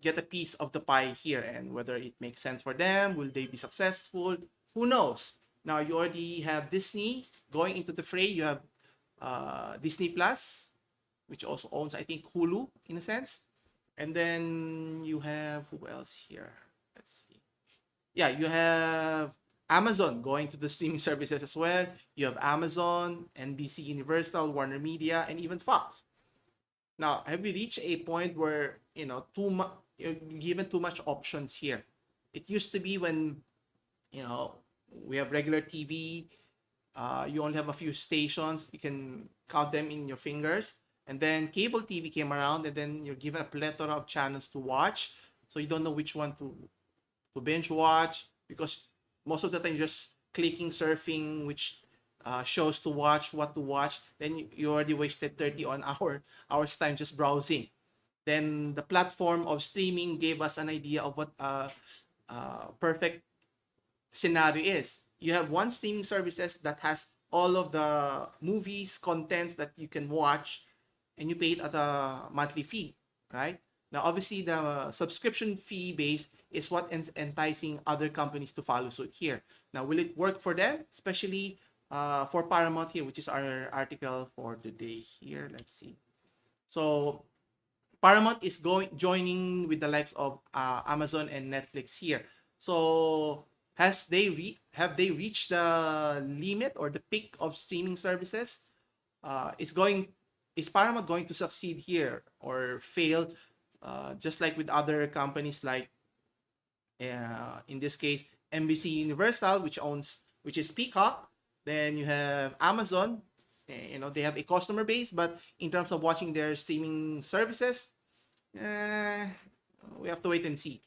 get a piece of the pie here. And whether it makes sense for them, will they be successful? Who knows? Now you already have Disney going into the fray. You have Disney Plus, which also owns, I think, Hulu in a sense. And then you have, who else here? Let's see. Yeah, you have Amazon going to the streaming services as well. You have Amazon, NBC Universal, Warner Media, and even Fox. Now, have we reached a point where, you're given too much options here? It used to be when, we have regular TV, you only have a few stations, you can count them in your fingers. And then cable TV came around, and then you're given a plethora of channels to watch. So you don't know which one to binge watch, because most of the time you're just clicking, surfing, which shows to watch, what to watch. Then you already wasted 30 on hours time just browsing. Then the platform of streaming gave us an idea of what perfect scenario is. You have one streaming services that has all of the movies, contents that you can watch, and you pay it at a monthly fee, right? Now, obviously, the subscription fee base is what enticing other companies to follow suit here. Now, will it work for them? Especially for Paramount here, which is our article for today here. Let's see. So, Paramount is joining with the likes of Amazon and Netflix here. So, have they reached the limit or the peak of streaming services? Is Paramount going to succeed here or fail? Just like with other companies, like in this case NBC Universal, which is Peacock. Then you have Amazon. They have a customer base, but in terms of watching their streaming services, we have to wait and see.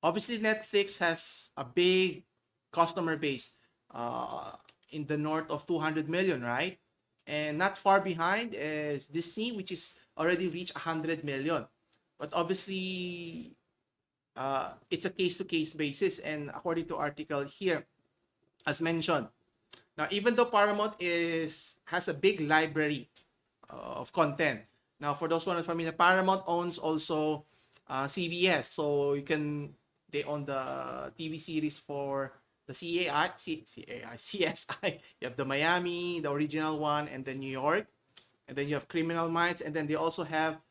Obviously, Netflix has a big customer base in the north of 200 million, right? And not far behind is Disney, which is already reached 100 million. But obviously, it's a case-to-case basis. And according to article here, as mentioned, now even though Paramount has a big library of content. Now, for those who are not familiar, Paramount owns also CBS. So they own the TV series for the CSI. You have the Miami, the original one, and then New York. And then you have Criminal Minds. And then they also have,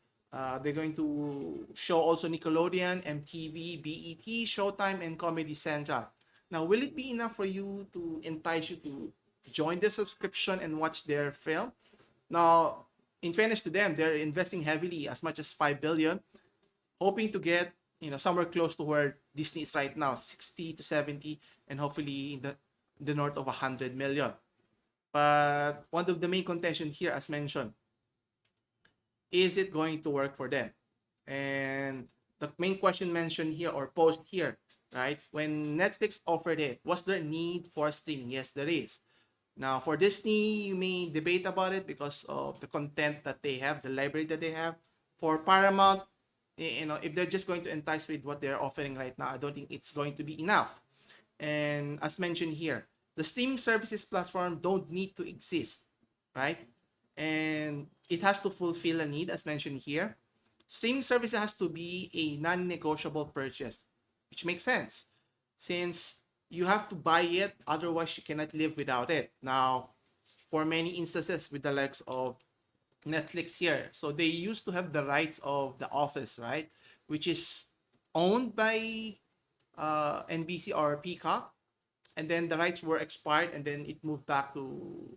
they're going to show also Nickelodeon, MTV, BET, Showtime, and Comedy Central. Now, will it be enough for you to entice you to join their subscription and watch their film? Now, in fairness to them, they're investing heavily, as much as 5 billion, hoping to get somewhere close to where Disney is right now, 60 to 70, and hopefully in the north of 100 million. But one of the main contention here, as mentioned, is it going to work for them? And the main question mentioned here or posed here, right? When Netflix offered it, was there a need for streaming? Yes, there is. Now, for Disney, you may debate about it because of the content that they have, the library that they have. For Paramount, if they're just going to entice with what they're offering right now, I don't think it's going to be enough. And as mentioned here, the streaming services platform don't need to exist, right? And it has to fulfill a need, as mentioned here. Streaming services has to be a non-negotiable purchase, which makes sense, since you have to buy it, otherwise you cannot live without it. Now, for many instances with the likes of Netflix here, so they used to have the rights of The Office, right, which is owned by NBC or Peacock, and then the rights were expired, and then it moved back to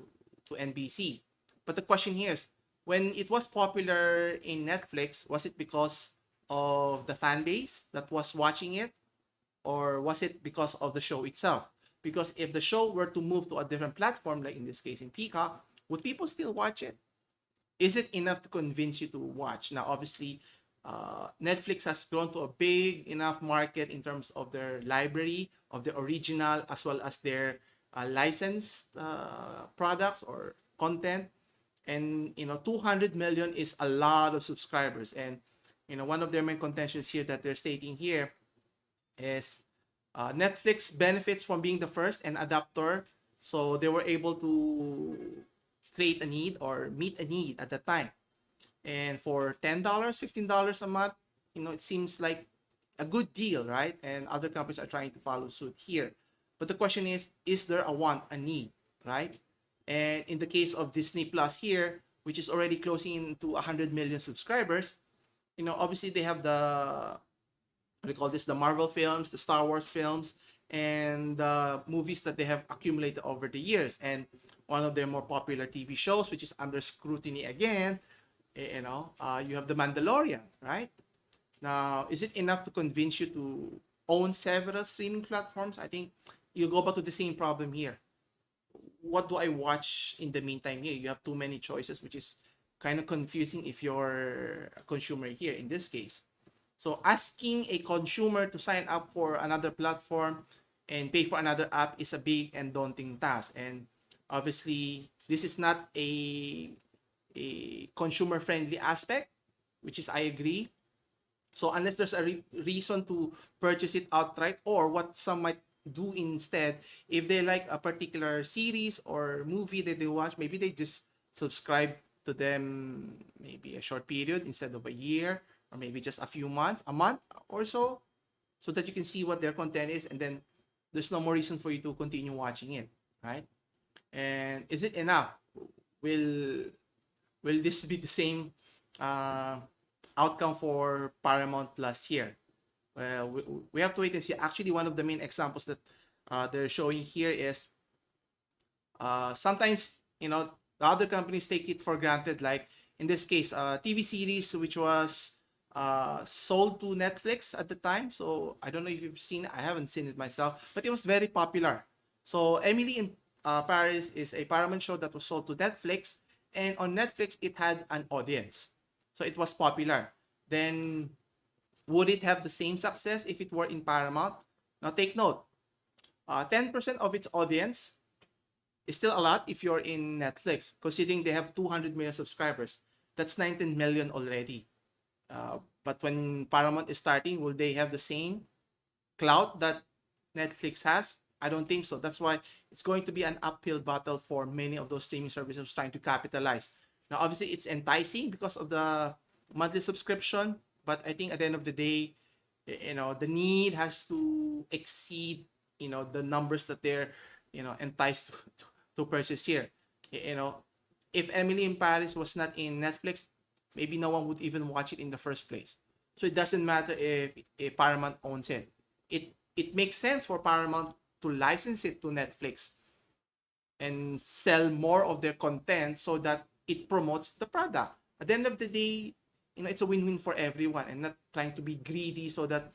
NBC. But the question here is, when it was popular in Netflix, was it because of the fan base that was watching it, or was it because of the show itself? Because if the show were to move to a different platform, like in this case in Peacock, would people still watch it? Is it enough to convince you to watch? Now, obviously, Netflix has grown to a big enough market in terms of their library, of the original, as well as their licensed products or content. And 200 million is a lot of subscribers. And one of their main contentions here that they're stating here is Netflix benefits from being the first and adapter, so they were able to create a need or meet a need at the time. And for $10, $15 a month, it seems like a good deal, right? And other companies are trying to follow suit here. But the question is there a want, a need, right? And in the case of Disney Plus here, which is already closing into 100 million subscribers, obviously they have the, what do you call this, the Marvel films, the Star Wars films, and the movies that they have accumulated over the years. And one of their more popular TV shows, which is under scrutiny again, you have The Mandalorian, right? Now, is it enough to convince you to own several streaming platforms? I think you'll go back to the same problem here. What do I watch in the meantime here? You have too many choices, which is kind of confusing if you're a consumer here in this case. So asking a consumer to sign up for another platform and pay for another app is a big and daunting task. And obviously, this is not a consumer friendly aspect, which is I agree. So unless there's a reason to purchase it outright, or what some might do instead, if they like a particular series or movie that they watch, maybe they just subscribe to them maybe a short period instead of a year, or maybe just a few months, a month or so that you can see what their content is, and then there's no more reason for you to continue watching it, right? And is it enough? Will this be the same outcome for Paramount Plus here? Well, we have to wait and see. Actually, one of the main examples that they're showing here is sometimes, the other companies take it for granted. Like in this case, TV series which was sold to Netflix at the time. So I don't know if you've seen it. I haven't seen it myself, but it was very popular. So Emily in Paris is a Paramount show that was sold to Netflix, and on Netflix it had an audience. So it was popular. Then would it have the same success if it were in Paramount? Now take note, 10% of its audience is still a lot if you're in Netflix, considering they have 200 million subscribers. That's 19 million already. But when Paramount is starting, will they have the same clout that Netflix has? I don't think so. That's why it's going to be an uphill battle for many of those streaming services trying to capitalize. Now, obviously, it's enticing because of the monthly subscription, but I think at the end of the day, the need has to exceed, the numbers that they're, enticed to purchase here. If Emily in Paris was not in Netflix, maybe no one would even watch it in the first place. So it doesn't matter if Paramount owns it. It makes sense for Paramount to license it to Netflix and sell more of their content so that it promotes the product. At the end of the day, it's a win-win for everyone, and not trying to be greedy so that,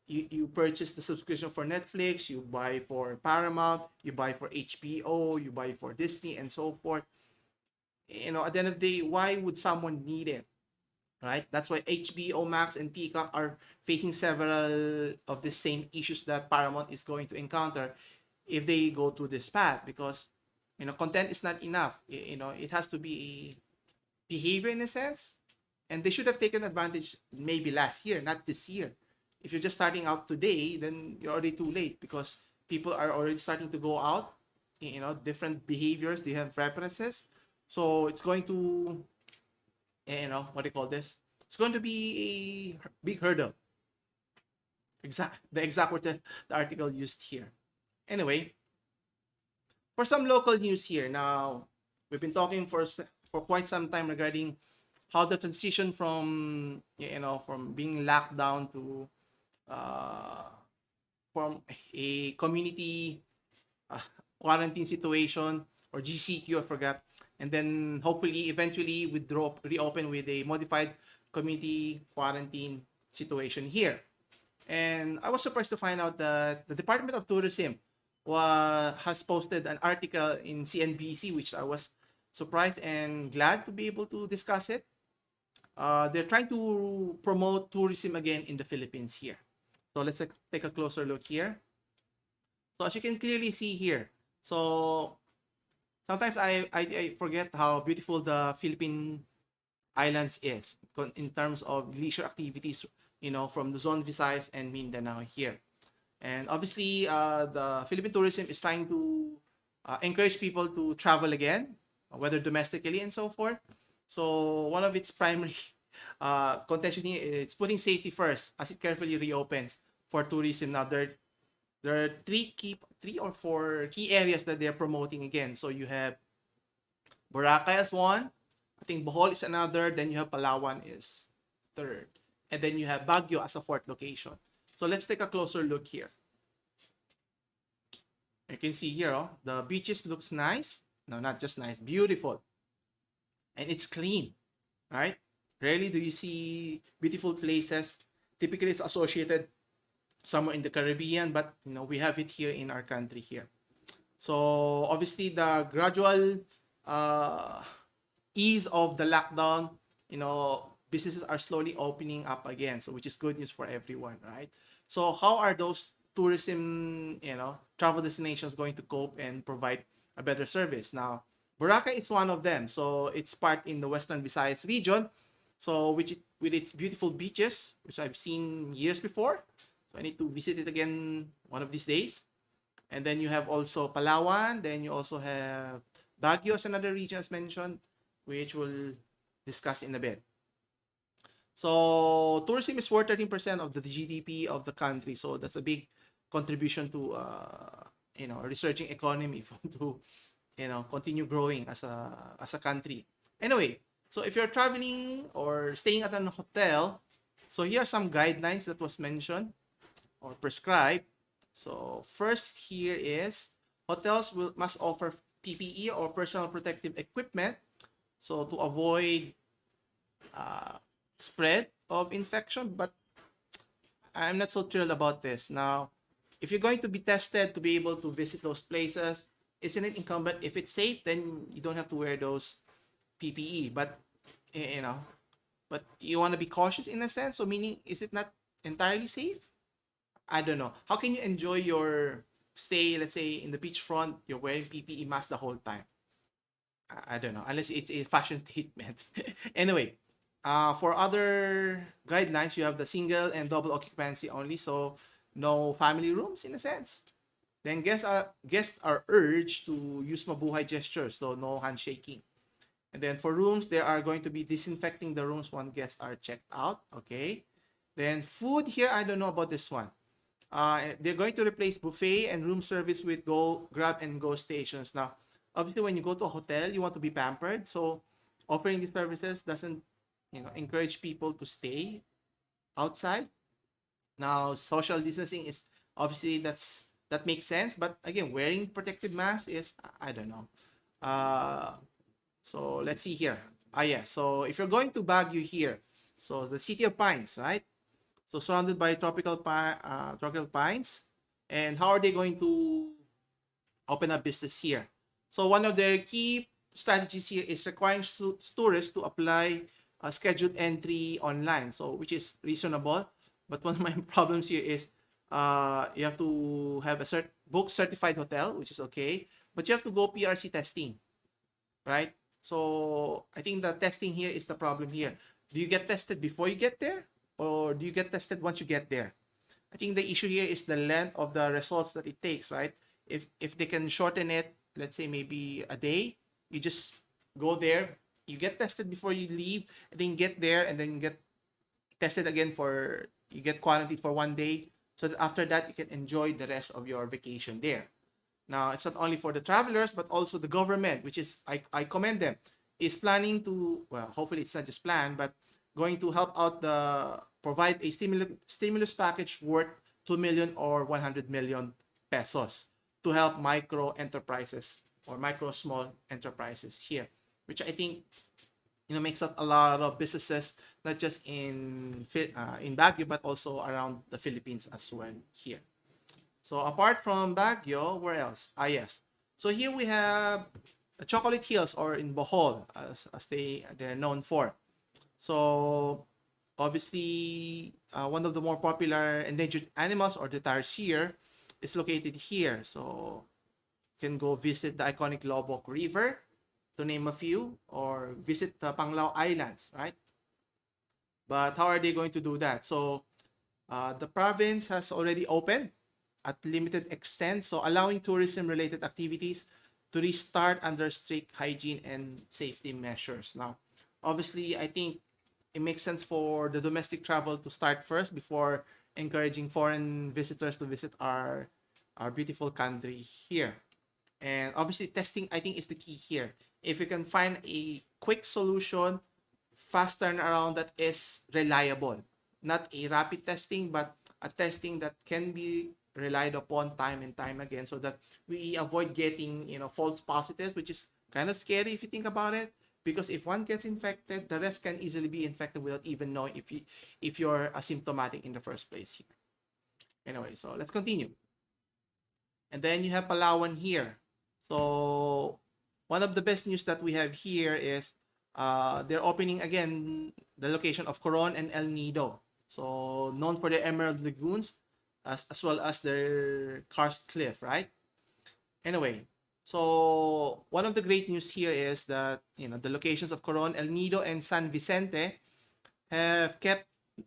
you purchase the subscription for Netflix, you buy for Paramount, you buy for HBO, you buy for Disney, and so forth. At the end of the day, why would someone need it? Right? That's why HBO Max and Peacock are facing several of the same issues that Paramount is going to encounter if they go to this path, because content is not enough. It has to be behavior in a sense, and they should have taken advantage maybe last year, not this year. If you're just starting out today, then you're already too late, because people are already starting to go out, different behaviors, they have preferences. So it's going to, what do you call this? It's going to be a big hurdle. The exact word that the article used here. Anyway, for some local news here. Now, we've been talking for quite some time regarding how the transition from being locked down to from a community quarantine situation, or GCQ, I forgot, and then hopefully eventually reopen with a modified community quarantine situation here. And I was surprised to find out that the Department of Tourism has posted an article in CNBC, which I was surprised and glad to be able to discuss it. They're trying to promote tourism again in the Philippines here. So let's take a closer look here. So as you can clearly see here, so sometimes I forget how beautiful the Philippine Islands is in terms of leisure activities, from the Zone Visayas and Mindanao here. And obviously, the Philippine tourism is trying to encourage people to travel again, whether domestically and so forth. So one of its primary contention here is putting safety first as it carefully reopens for tourism. Now, There are three or four key areas that they're promoting again. So you have Boracay as one. I think Bohol is another. Then you have Palawan is third. And then you have Baguio as a fourth location. So let's take a closer look here. You can see here, oh, the beaches looks nice. No, not just nice, beautiful. And it's clean, right? Rarely do you see beautiful places. Typically, it's associated somewhere in the Caribbean, but we have it here in our country here. So obviously, the gradual ease of the lockdown, businesses are slowly opening up again. So which is good news for everyone, right? So how are those tourism, travel destinations going to cope and provide a better service? Now, Boracay is one of them. So it's part in the Western Visayas region. So with its beautiful beaches, which I've seen years before. So I need to visit it again one of these days. And then you have also Palawan. Then you also have Baguio as another region as mentioned, which we'll discuss in a bit. So tourism is worth 13% of the GDP of the country. So that's a big contribution to a resurging economy to continue growing as a country. Anyway, so if you're traveling or staying at an hotel, so here are some guidelines that was mentioned or prescribed. So first here is hotels must offer PPE or personal protective equipment, so to avoid spread of infection. But I'm not so thrilled about this. Now, if you're going to be tested to be able to visit those places, isn't it incumbent, if it's safe, then you don't have to wear those PPE? But but you want to be cautious in a sense. So meaning, is it not entirely safe? I don't know. How can you enjoy your stay, let's say in the beachfront, you're wearing PPE mask the whole time? I don't know, unless it's a fashion statement. Anyway, for other guidelines, you have the single and double occupancy only, so no family rooms in a sense. Then guests are urged to use mabuhay gestures, so no handshaking. And then for rooms, they are going to be disinfecting the rooms once guests are checked out. Okay. Then food here, I don't know about this one. They're going to replace buffet and room service with grab and go stations. Now, obviously, when you go to a hotel, you want to be pampered. So offering these services doesn't, encourage people to stay outside. Now, social distancing is obviously that makes sense. But again, wearing protective masks is, I don't know. So let's see here. Yeah. So if you're going to Baguio here, so the city of pines, right? So surrounded by tropical pines. And how are they going to open up business here? So one of their key strategies here is requiring tourists to apply a scheduled entry online. So which is reasonable. But one of my problems here is you have to have a book certified hotel, which is okay. But you have to go PRC testing, right? So I think the testing here is the problem here. Do you get tested before you get there? Or do you get tested once you get there? I think the issue here is the length of the results that it takes, right? If they can shorten it, let's say maybe a day, you just go there, you get tested before you leave, and then get there, and then get tested again you get quarantined for 1 day, so that after that, you can enjoy the rest of your vacation there. Now, it's not only for the travelers, but also the government, which is, I commend them, is planning to, well, hopefully it's not just planned, but going to help out provide a stimulus package worth 2 million or 100 million pesos to help micro enterprises or micro small enterprises here, which I think makes up a lot of businesses, not just in Baguio, but also around the Philippines as well here. So apart from Baguio, where else? Yes. So here we have the Chocolate Hills, or in Bohol, as they're known for. So obviously, one of the more popular endangered animals, or the tarsier, is located here. So you can go visit the iconic Lobok River, to name a few, or visit the Panglao Islands, right? But how are they going to do that? So the province has already opened at limited extent, so allowing tourism-related activities to restart under strict hygiene and safety measures. Now, obviously, I think it makes sense for the domestic travel to start first before encouraging foreign visitors to visit our our beautiful country here. And obviously, testing, I think, is the key here. If you can find a quick solution, fast turnaround that is reliable, not a rapid testing, but a testing that can be relied upon time and time again, so that we avoid getting, false positives, which is kind of scary if you think about it. Because if one gets infected, the rest can easily be infected without even knowing if you're asymptomatic in the first place here. Anyway, so let's continue. And then you have Palawan here. So one of the best news that we have here is they're opening again the location of Coron and El Nido. So known for their Emerald Lagoons as well as their Karst Cliff, right? Anyway, so one of the great news here is that the locations of Coron, El Nido, and San Vicente have kept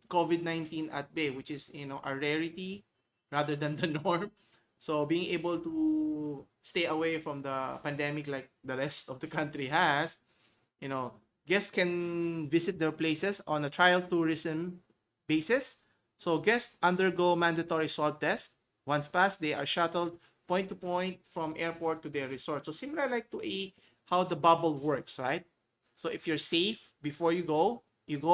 COVID-19 at bay, which is a rarity rather than the norm. So being able to stay away from the pandemic like the rest of the country has, guests can visit their places on a trial tourism basis. So guests undergo mandatory swab test. Once passed, they are shuttled point to point from airport to their resort. So similar like to how the bubble works, right? So if you're safe before you go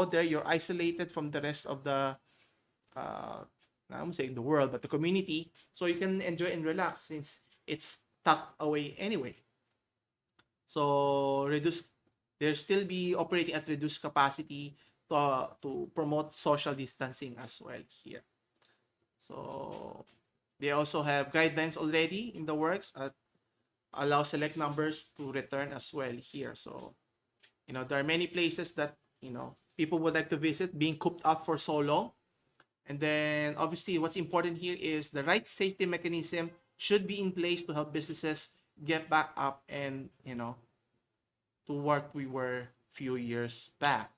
there, you're isolated from the rest of the I'm saying the world, but the community, so you can enjoy and relax since it's tucked away anyway. So they'll still be operating at reduced capacity to promote social distancing as well here. So they also have guidelines already in the works that allow select numbers to return as well here. So there are many places that people would like to visit, being cooped up for so long. And then obviously what's important here is the right safety mechanism should be in place to help businesses get back up and to what we were few years back,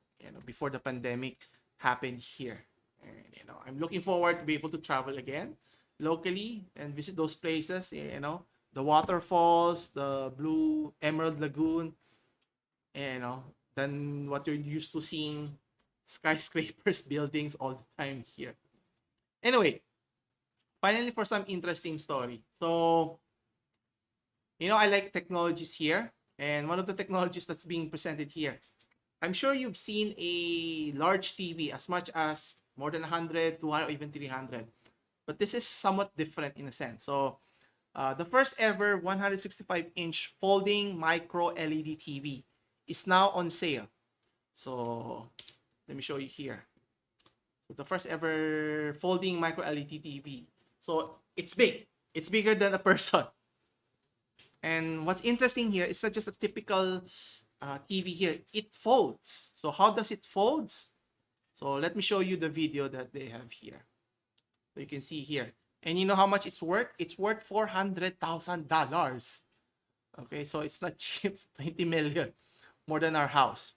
before the pandemic happened here. And I'm looking forward to be able to travel again locally and visit those places, the waterfalls, the blue Emerald Lagoon, than what you're used to seeing skyscrapers, buildings all the time here. Anyway, finally for some interesting story. So, I like technologies here, and one of the technologies that's being presented here, I'm sure you've seen a large TV as much as more than 100, 200, or even 300. But this is somewhat different in a sense. So, the first ever 165-inch folding micro LED TV is now on sale. So, let me show you here. So the first ever folding micro LED TV. So it's big. It's bigger than a person. And what's interesting here is not just a typical TV here. It folds. So how does it fold? So let me show you the video that they have here. So you can see here. And you know how much it's worth? It's worth $400,000. Okay, so it's not cheap. 20 million. More than our house.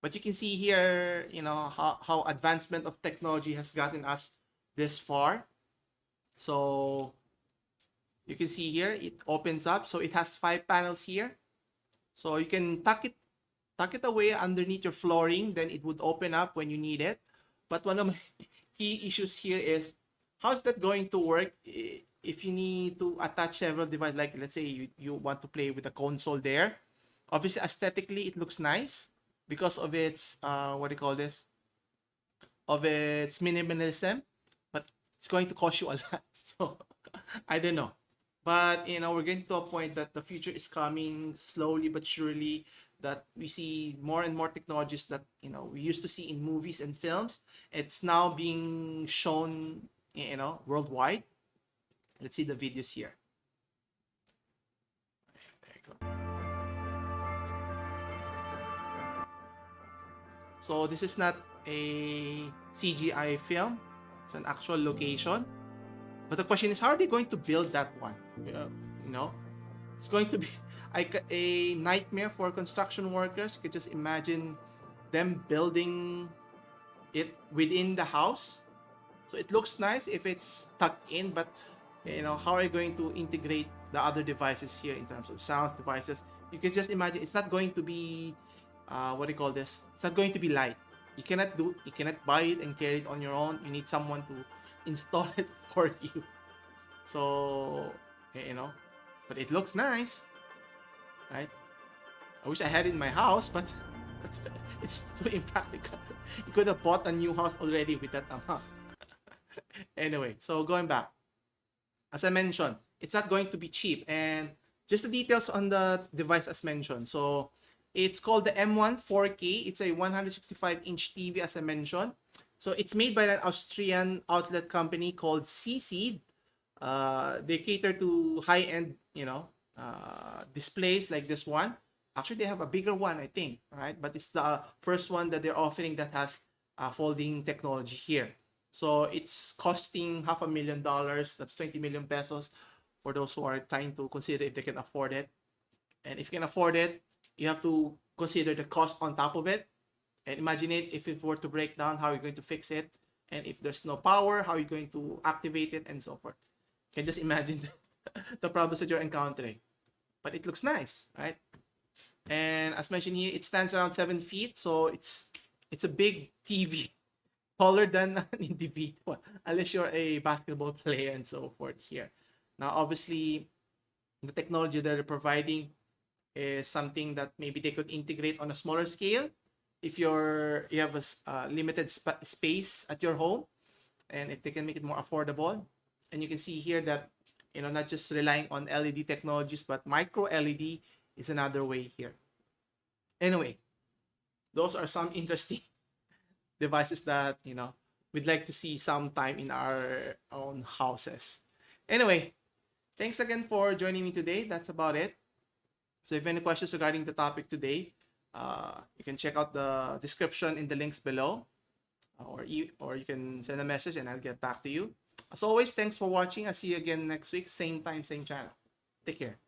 But you can see here, how advancement of technology has gotten us this far. So you can see here, it opens up. So it has 5 panels here. So you can tuck it away underneath your flooring. Then it would open up when you need it. But one of my key issues here is, how's that going to work if you need to attach several devices? Like let's say you want to play with a console there. Obviously, aesthetically, it looks nice because of its of its minimalism, but it's going to cost you a lot. So I don't know, but we're getting to a point that the future is coming slowly but surely, that we see more and more technologies that we used to see in movies and films. It's now being shown worldwide. Let's see the videos here. There you go. So this is not a CGI film. It's an actual location. But the question is, how are they going to build that one? It's going to be like a nightmare for construction workers. You could just imagine them building it within the house. So it looks nice if it's tucked in, but how are you going to integrate the other devices here in terms of sounds devices? You can just imagine it's not going to be it's not going to be light. You cannot buy it and carry it on your own. You need someone to install it for you. So, but it looks nice, right? I wish I had it in my house, but it's too impractical. You could have bought a new house already with that amount. Anyway, so going back, as I mentioned, it's not going to be cheap. And just the details on the device as mentioned. So it's called the M1 4K. It's a 165-inch TV as I mentioned. So it's made by an Austrian outlet company called CC. They cater to high-end, displays like this one. Actually, they have a bigger one, I think, right? But it's the first one that they're offering that has folding technology here. So it's costing $500,000. That's 20 million pesos for those who are trying to consider if they can afford it. And if you can afford it, you have to consider the cost on top of it. And imagine it if it were to break down, how are you going to fix it? And if there's no power, how are you going to activate it and so forth? You can just imagine the problems that you're encountering. But it looks nice, right? And as mentioned here, it stands around 7 feet. So it's a big TV, taller than an individual, unless you're a basketball player and so forth here. Now, obviously, the technology that they're providing is something that maybe they could integrate on a smaller scale if you have a limited space at your home, and if they can make it more affordable. And you can see here that not just relying on LED technologies, but micro LED is another way here. Anyway, those are some interesting devices that we'd like to see sometime in our own houses. Anyway, thanks again for joining me today. That's about it. So if you have any questions regarding the topic today, you can check out the description in the links below, or you can send a message and I'll get back to you. As always, thanks for watching. I'll see you again next week, same time, same channel. Take care.